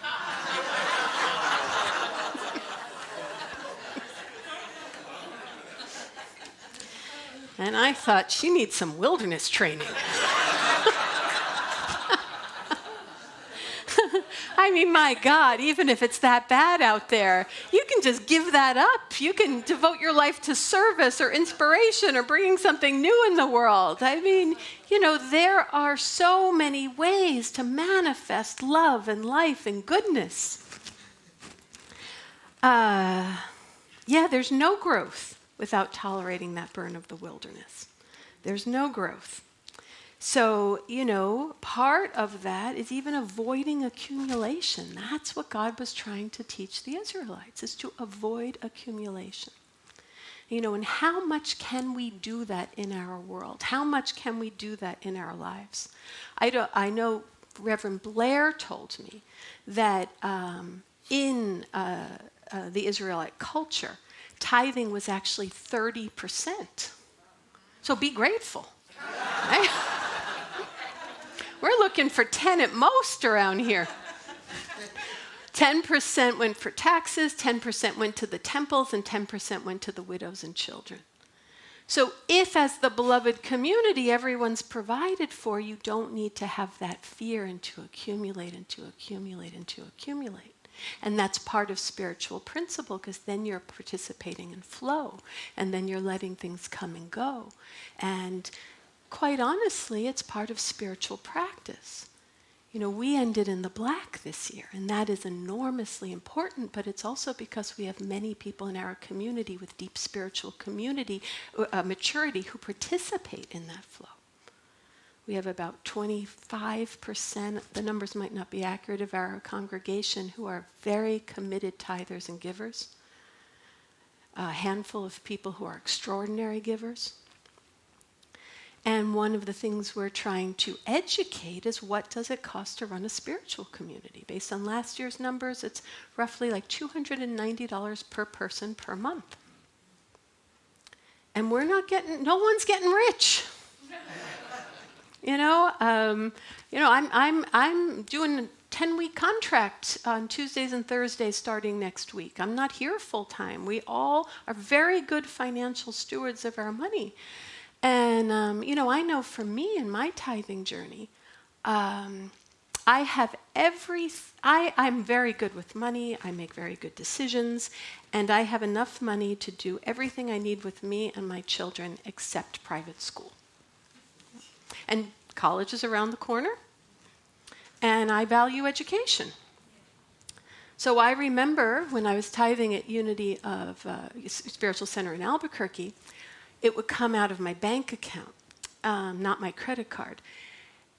And I thought, she needs some wilderness training. I mean, my God, even if it's that bad out there, you can just give that up. You can devote your life to service or inspiration or bringing something new in the world. I mean, there are so many ways to manifest love and life and goodness. There's no growth without tolerating that burn of the wilderness. There's no growth. So, part of that is even avoiding accumulation. That's what God was trying to teach the Israelites, is to avoid accumulation. And how much can we do that in our world? How much can we do that in our lives? I know Reverend Blair told me that in the Israelite culture, tithing was actually 30%. So be grateful. Right? We're looking for 10 at most around here. 10% went for taxes, 10% went to the temples, and 10% went to the widows and children. So if, as the beloved community, everyone's provided for, you don't need to have that fear and to accumulate and to accumulate and to accumulate. And that's part of spiritual principle, because then you're participating in flow, and then you're letting things come and go. And quite honestly, it's part of spiritual practice. We ended in the black this year, and that is enormously important, but it's also because we have many people in our community with deep spiritual maturity who participate in that flow. We have about 25%, the numbers might not be accurate, of our congregation who are very committed tithers and givers. A handful of people who are extraordinary givers. And one of the things we're trying to educate is, what does it cost to run a spiritual community? Based on last year's numbers, it's roughly like $290 per person per month. And no one's getting rich. I'm doing a 10-week contract on Tuesdays and Thursdays starting next week. I'm not here full time. We all are very good financial stewards of our money. And, I know for me in my tithing journey, I'm very good with money. I make very good decisions. And I have enough money to do everything I need with me and my children except private school. And college is around the corner. And I value education. So I remember when I was tithing at Unity of Spiritual Center in Albuquerque, it would come out of my bank account, not my credit card.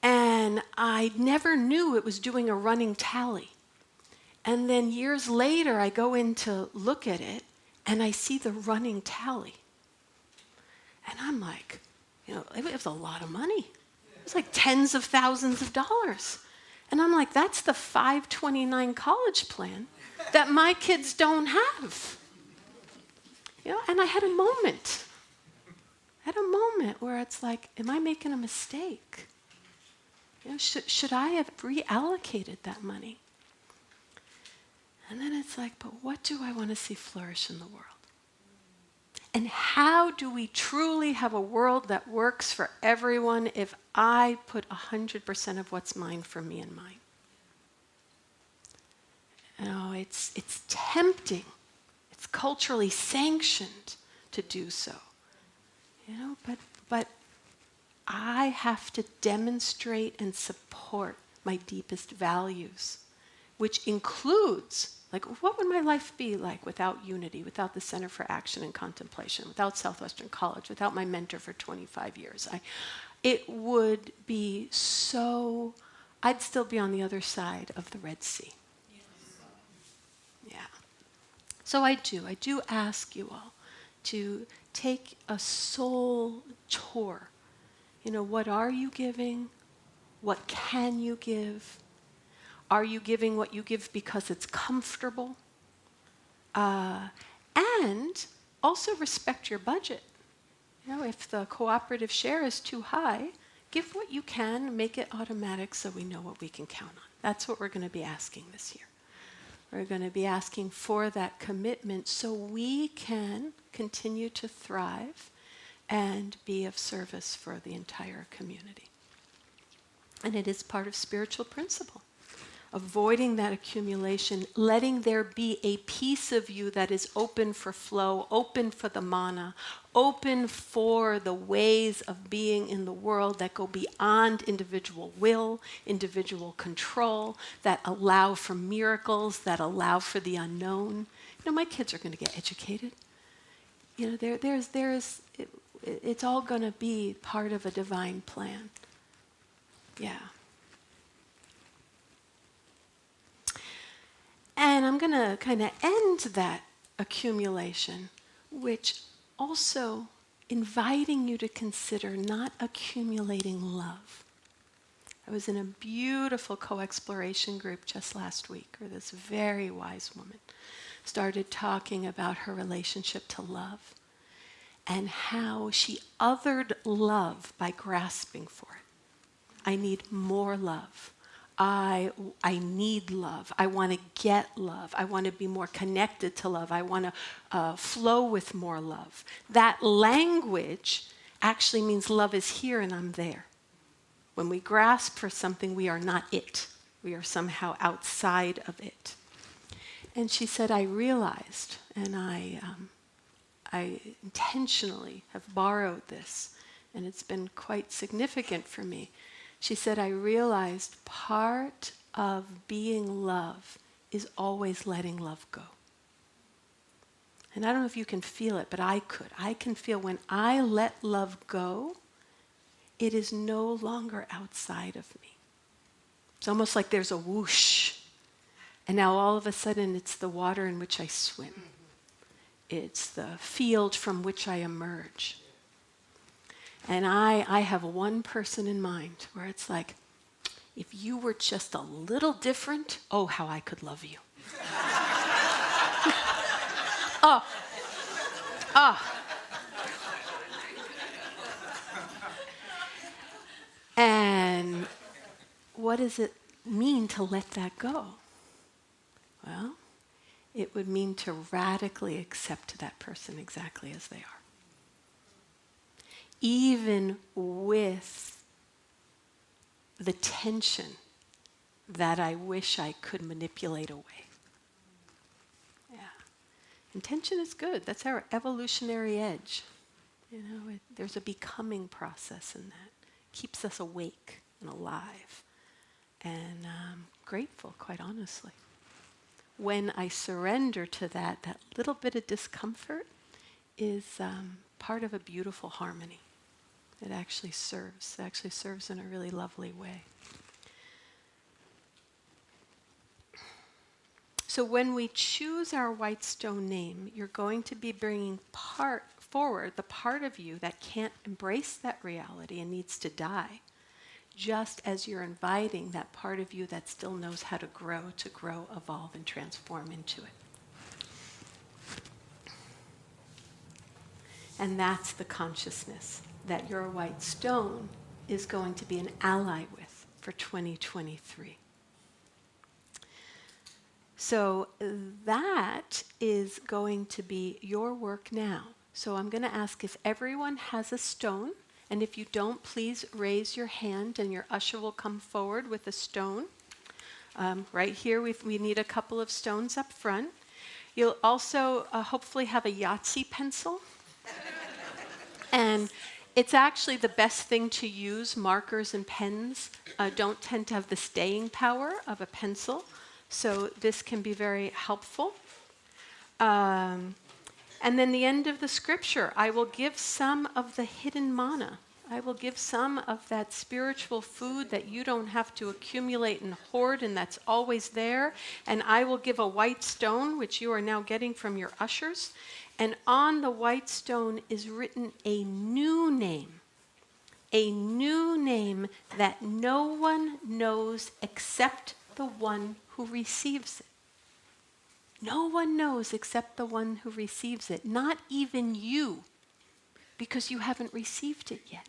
And I never knew it was doing a running tally. And then years later, I go in to look at it, and I see the running tally. And I'm like, it was a lot of money. It was like tens of thousands of dollars. And I'm like, that's the 529 college plan that my kids don't have. And I had a moment. Where it's like, am I making a mistake? Should I have reallocated that money? And then it's like, but what do I want to see flourish in the world? And how do we truly have a world that works for everyone if I put 100% of what's mine for me and mine? It's tempting. It's culturally sanctioned to do so. But I have to demonstrate and support my deepest values, which includes, what would my life be like without Unity, without the Center for Action and Contemplation, without Southwestern College, without my mentor for 25 years? It would be so, I'd still be on the other side of the Red Sea. Yes. Yeah. So I do ask you all to take a soul tour. What are you giving? What can you give? Are you giving what you give because it's comfortable? And also respect your budget. If the cooperative share is too high, give what you can, make it automatic so we know what we can count on. That's what we're going to be asking this year. We're going to be asking for that commitment so we can continue to thrive and be of service for the entire community. And it is part of spiritual principle. Avoiding that accumulation, letting there be a piece of you that is open for flow, open for the mana, open for the ways of being in the world that go beyond individual will, individual control, that allow for miracles, that allow for the unknown. You know, my kids are going to get educated. You know, it's all going to be part of a divine plan. Yeah. And I'm going to kind of end that accumulation, which also inviting you to consider not accumulating love. I was in a beautiful co-exploration group just last week where this very wise woman started talking about her relationship to love and how she othered love by grasping for it. I need more love. I need love. I want to get love. I want to be more connected to love. I want to flow with more love. That language actually means love is here and I'm there. When we grasp for something, we are not it. We are somehow outside of it. And she said, I realized, and I intentionally have borrowed this, and it's been quite significant for me. She said, I realized part of being love is always letting love go. And I don't know if you can feel it, but I could. I can feel when I let love go, it is no longer outside of me. It's almost like there's a whoosh. And now all of a sudden it's the water in which I swim. It's the field from which I emerge. And I have one person in mind where it's like, if you were just a little different, oh, how I could love you. And what does it mean to let that go? Well, it would mean to radically accept that person exactly as they are. Even with the tension that I wish I could manipulate away. Yeah. And tension is good. That's our evolutionary edge. You know, there's a becoming process in that. Keeps us awake and alive. And grateful, quite honestly. When I surrender to that little bit of discomfort is part of a beautiful harmony. It actually serves. It actually serves in a really lovely way. So when we choose our white stone name, you're going to be bringing forward the part of you that can't embrace that reality and needs to die, just as you're inviting that part of you that still knows how to grow, evolve, and transform into it. And that's the consciousness that your white stone is going to be an ally with for 2023. So that is going to be your work now. So I'm going to ask if everyone has a stone, and if you don't, please raise your hand and your usher will come forward with a stone. Right here, we need a couple of stones up front. You'll also hopefully have a Yahtzee pencil. And it's actually the best thing to use. Markers and pens don't tend to have the staying power of a pencil, so this can be very helpful. And then the end of the scripture, I will give some of the hidden mana. I will give some of that spiritual food that you don't have to accumulate and hoard and that's always there. And I will give a white stone, which you are now getting from your ushers. And on the white stone is written a new name that no one knows except the one who receives it. No one knows except the one who receives it, not even you, because you haven't received it yet.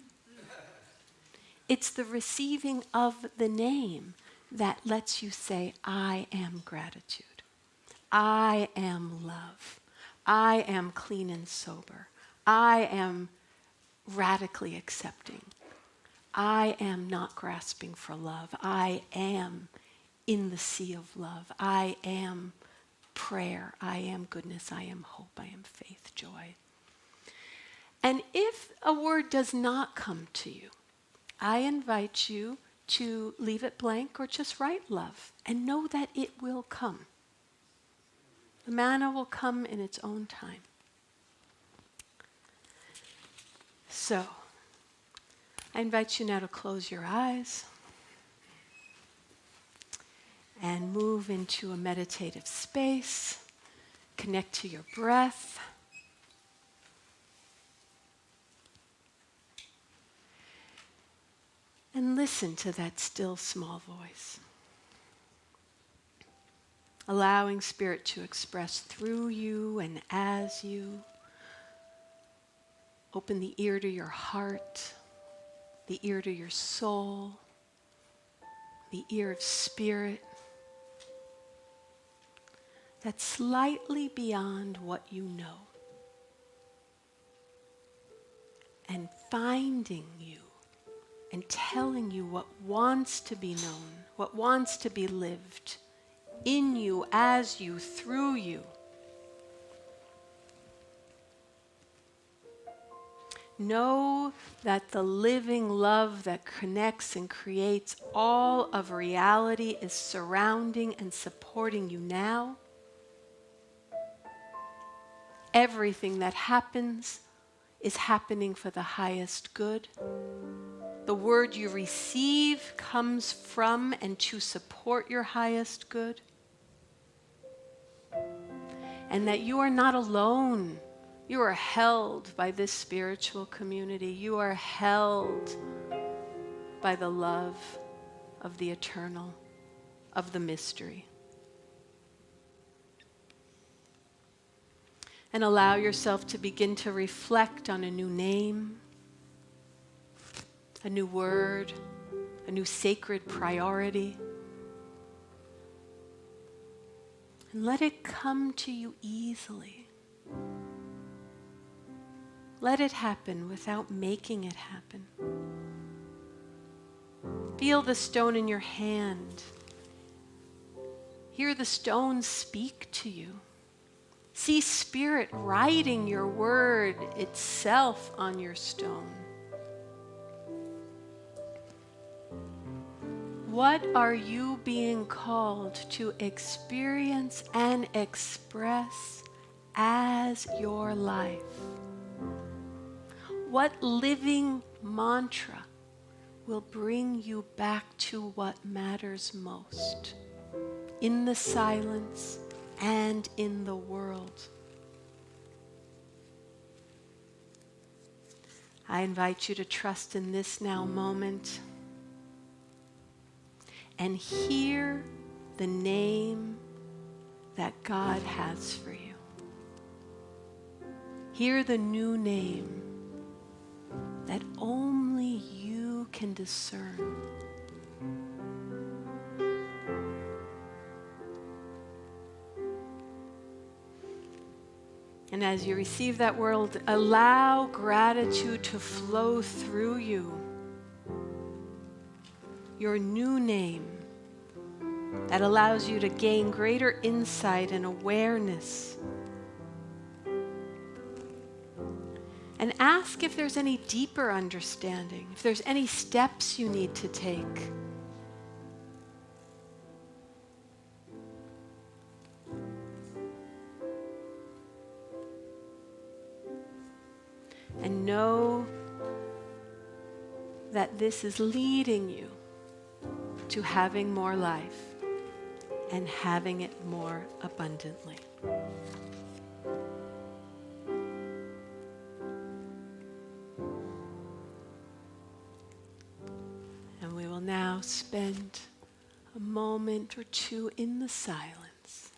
It's the receiving of the name that lets you say, I am gratitude. I am love. I am clean and sober. I am radically accepting. I am not grasping for love. I am in the sea of love. I am prayer. I am goodness. I am hope. I am faith, joy. And if a word does not come to you, I invite you to leave it blank or just write love and know that it will come. The manna will come in its own time. So, I invite you now to close your eyes and move into a meditative space. Connect to your breath. And listen to that still small voice. Allowing Spirit to express through you and as you. Open the ear to your heart, the ear to your soul, the ear of Spirit. That's slightly beyond what you know. And finding you and telling you what wants to be known, what wants to be lived in you, as you, through you. Know that the living love that connects and creates all of reality is surrounding and supporting you now. Everything that happens is happening for the highest good. The word you receive comes from and to support your highest good. And that you are not alone. You are held by this spiritual community. You are held by the love of the eternal, of the mystery. And allow yourself to begin to reflect on a new name, a new word, a new sacred priority. And let it come to you easily. Let it happen without making it happen. Feel the stone in your hand. Hear the stone speak to you. See Spirit writing your word itself on your stone. What are you being called to experience and express as your life? What living mantra will bring you back to what matters most in the silence and in the world? I invite you to trust in this now moment and hear the name that God has for you. Hear the new name that only you can discern. And as you receive that word, allow gratitude to flow through you. Your new name that allows you to gain greater insight and awareness. And ask if there's any deeper understanding, if there's any steps you need to take. And know that this is leading you to having more life and having it more abundantly. And we will now spend a moment or two in the silence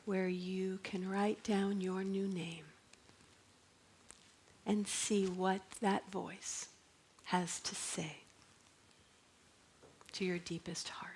where you can write down your new name and see what that voice has to say to your deepest heart.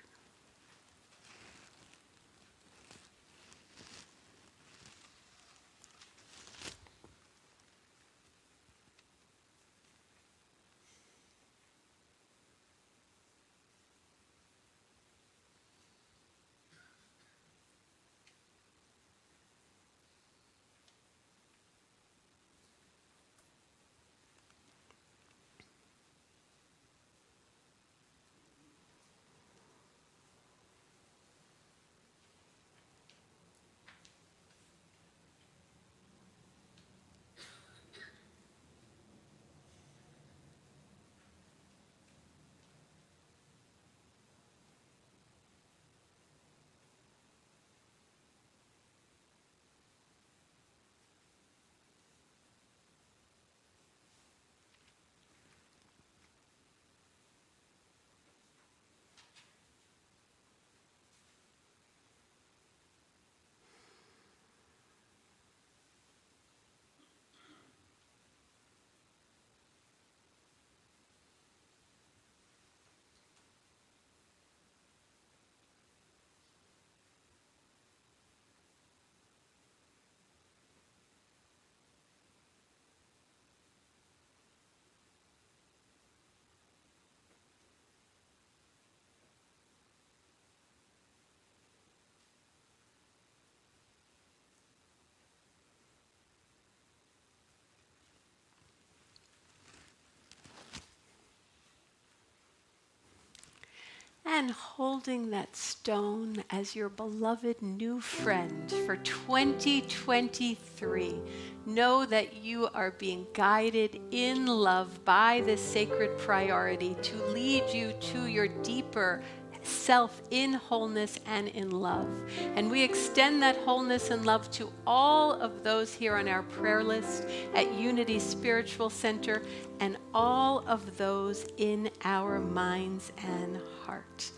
And holding that stone as your beloved new friend for 2023, know that you are being guided in love by this sacred priority to lead you to your deeper self in wholeness and in love. And we extend that wholeness and love to all of those here on our prayer list at Unity Spiritual Center and all of those in our minds and heart.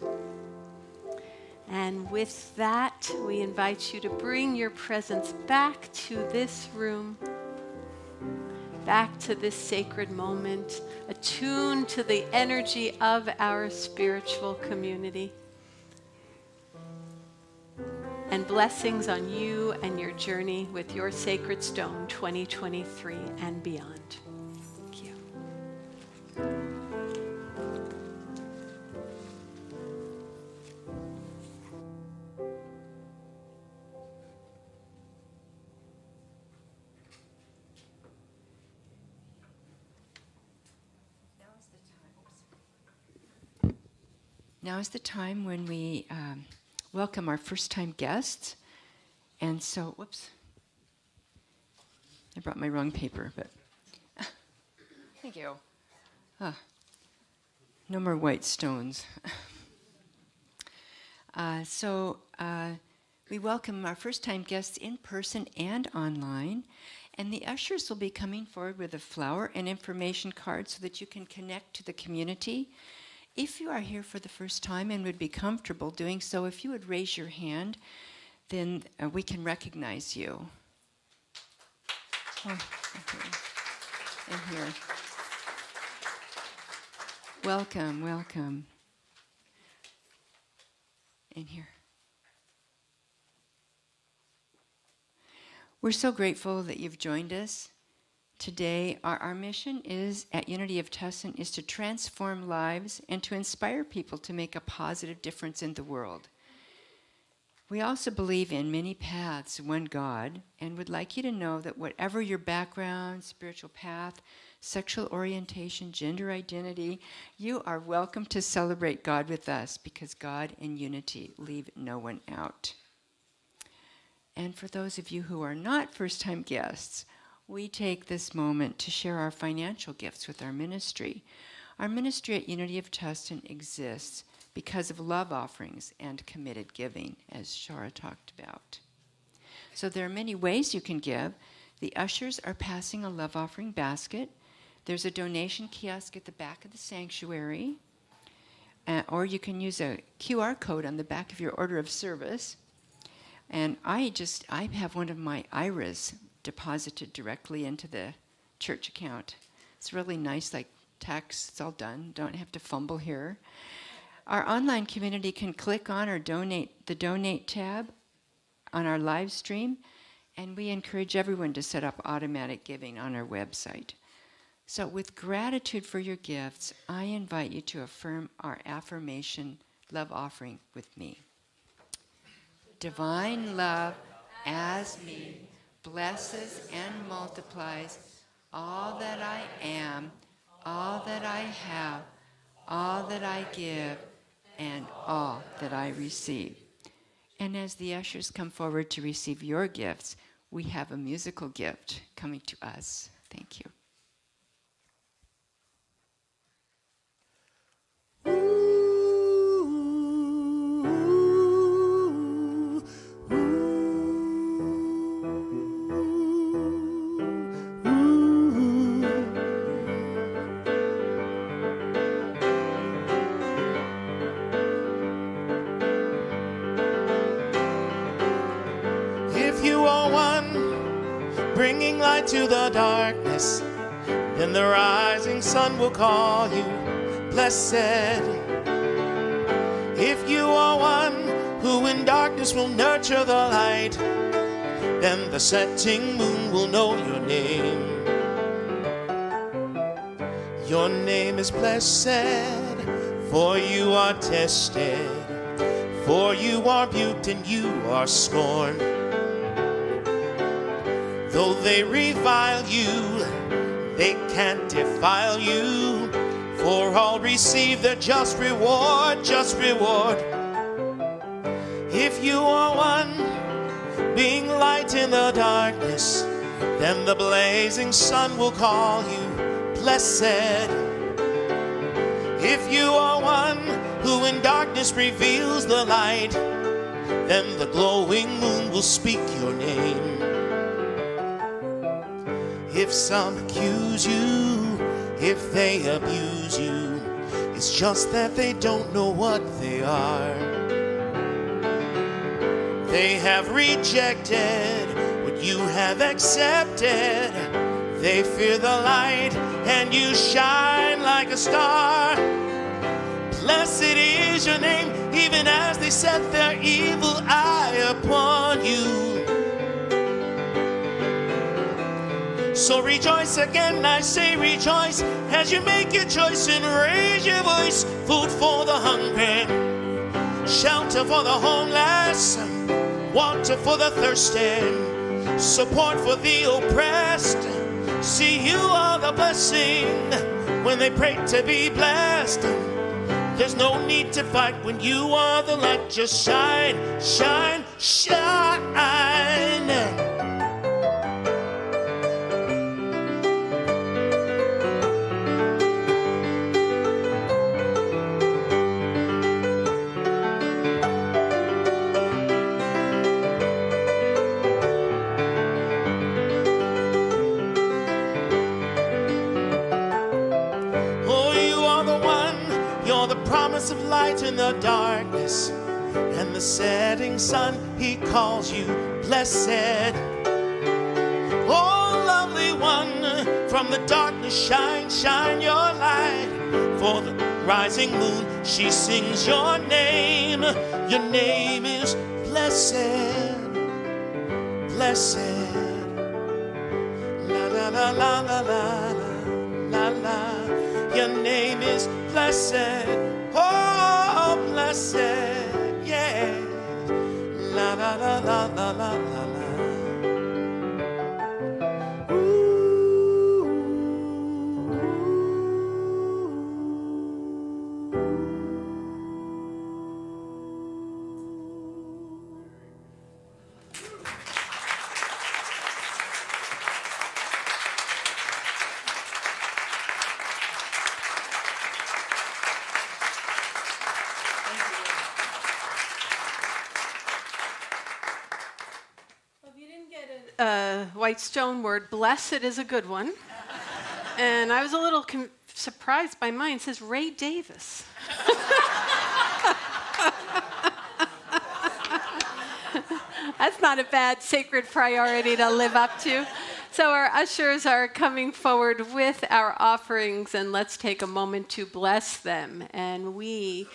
And with that, we invite you to bring your presence back to this room, back to this sacred moment, attuned to the energy of our spiritual community. And blessings on you and your journey with your sacred stone 2023 and beyond. Thank you. Now is the time when we welcome our first-time guests. And so, whoops, I brought my wrong paper, but thank you. No more white stones. We welcome our first-time guests in person and online. And the ushers will be coming forward with a flower and information card so that you can connect to the community. If you are here for the first time and would be comfortable doing so, if you would raise your hand, then we can recognize you. Oh, okay. And here. Welcome, welcome. And here. We're so grateful that you've joined us today. Our mission is at Unity of Tustin is to transform lives and to inspire people to make a positive difference in the world. We also believe in many paths, one God, and would like you to know that whatever your background, spiritual path, sexual orientation, gender identity, you are welcome to celebrate God with us because God and unity leave no one out. And for those of you who are not first-time guests, we take this moment to share our financial gifts with our ministry. Our ministry at Unity of Tustin exists because of love offerings and committed giving, as Shara talked about. So there are many ways you can give. The ushers are passing a love offering basket. There's a donation kiosk at the back of the sanctuary, or you can use a QR code on the back of your order of service. And I have one of my IRAs deposited directly into the church account. It's really nice, like text. It's all done. Don't have to fumble here. Our online community can click on or donate the Donate tab on our live stream, and we encourage everyone to set up automatic giving on our website. So with gratitude for your gifts, I invite you to affirm our affirmation love offering with me. Divine love as me blesses and multiplies all that I am, all that I have, all that I give, and all that I receive. And as the ushers come forward to receive your gifts, we have a musical gift coming to us. Thank you. If you are one bringing light to the darkness, then the rising sun will call you blessed. If you are one who in darkness will nurture the light, then the setting moon will know your name. Your name is blessed, for you are tested, for you are rebuked and you are scorned. Though they revile you, they can't defile you, for all receive their just reward, just reward. If you are one being light in the darkness, then the blazing sun will call you blessed. If you are one who in darkness reveals the light, then the glowing moon will speak your name. If some accuse you, if they abuse you, it's just that they don't know what they are. They have rejected what you have accepted. They fear the light and you shine like a star. Blessed is your name, even as they set their evil eye upon you. So rejoice again, I say rejoice, as you make your choice and raise your voice. Food for the hungry, shelter for the homeless, water for the thirsty, support for the oppressed. See, you are the blessing when they pray to be blessed. There's no need to fight when you are the light. Just shine, shine, shine. Of light in the darkness, and the setting sun, he calls you blessed. Oh, lovely one, from the darkness shine, shine your light. For the rising moon, she sings your name. Your name is blessed, blessed. La la la la la la la la. Your name is blessed. Oh, blessed, yeah. La la la la la la la la. White Stone word, blessed is a good one. And I was a little surprised by mine. It says Ray Davis. That's not a bad sacred priority to live up to. So our ushers are coming forward with our offerings, and let's take a moment to bless them. And we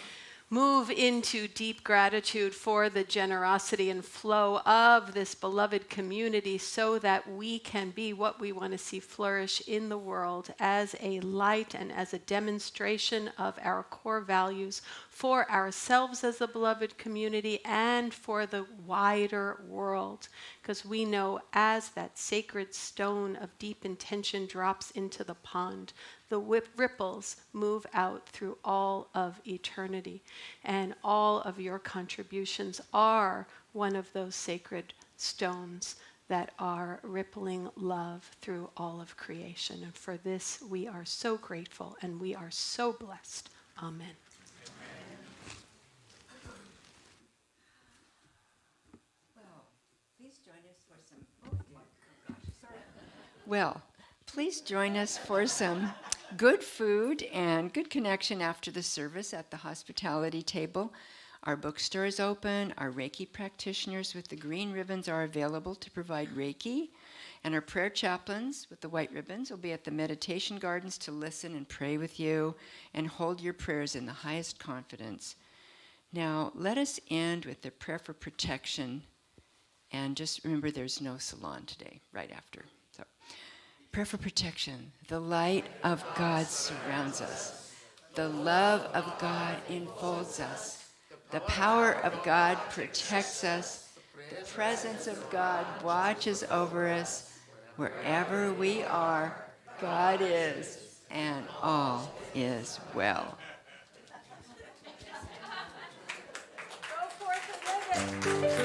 move into deep gratitude for the generosity and flow of this beloved community so that we can be what we want to see flourish in the world as a light and as a demonstration of our core values for ourselves as a beloved community and for the wider world. Because we know as that sacred stone of deep intention drops into the pond, the ripples move out through all of eternity. And all of your contributions are one of those sacred stones that are rippling love through all of creation. And for this, we are so grateful and we are so blessed. Amen. Well, please join us for some good food and good connection after the service at the hospitality table. Our bookstore is open. Our Reiki practitioners with the green ribbons are available to provide Reiki. And our prayer chaplains with the white ribbons will be at the meditation gardens to listen and pray with you and hold your prayers in the highest confidence. Now, let us end with the prayer for protection. And just remember there's no salon today, right after. So, prayer for protection. The light of God surrounds us. The love of God enfolds us. The power of God protects us. The presence of God watches over us. Wherever we are, God is, and all is well. Go forth and live it.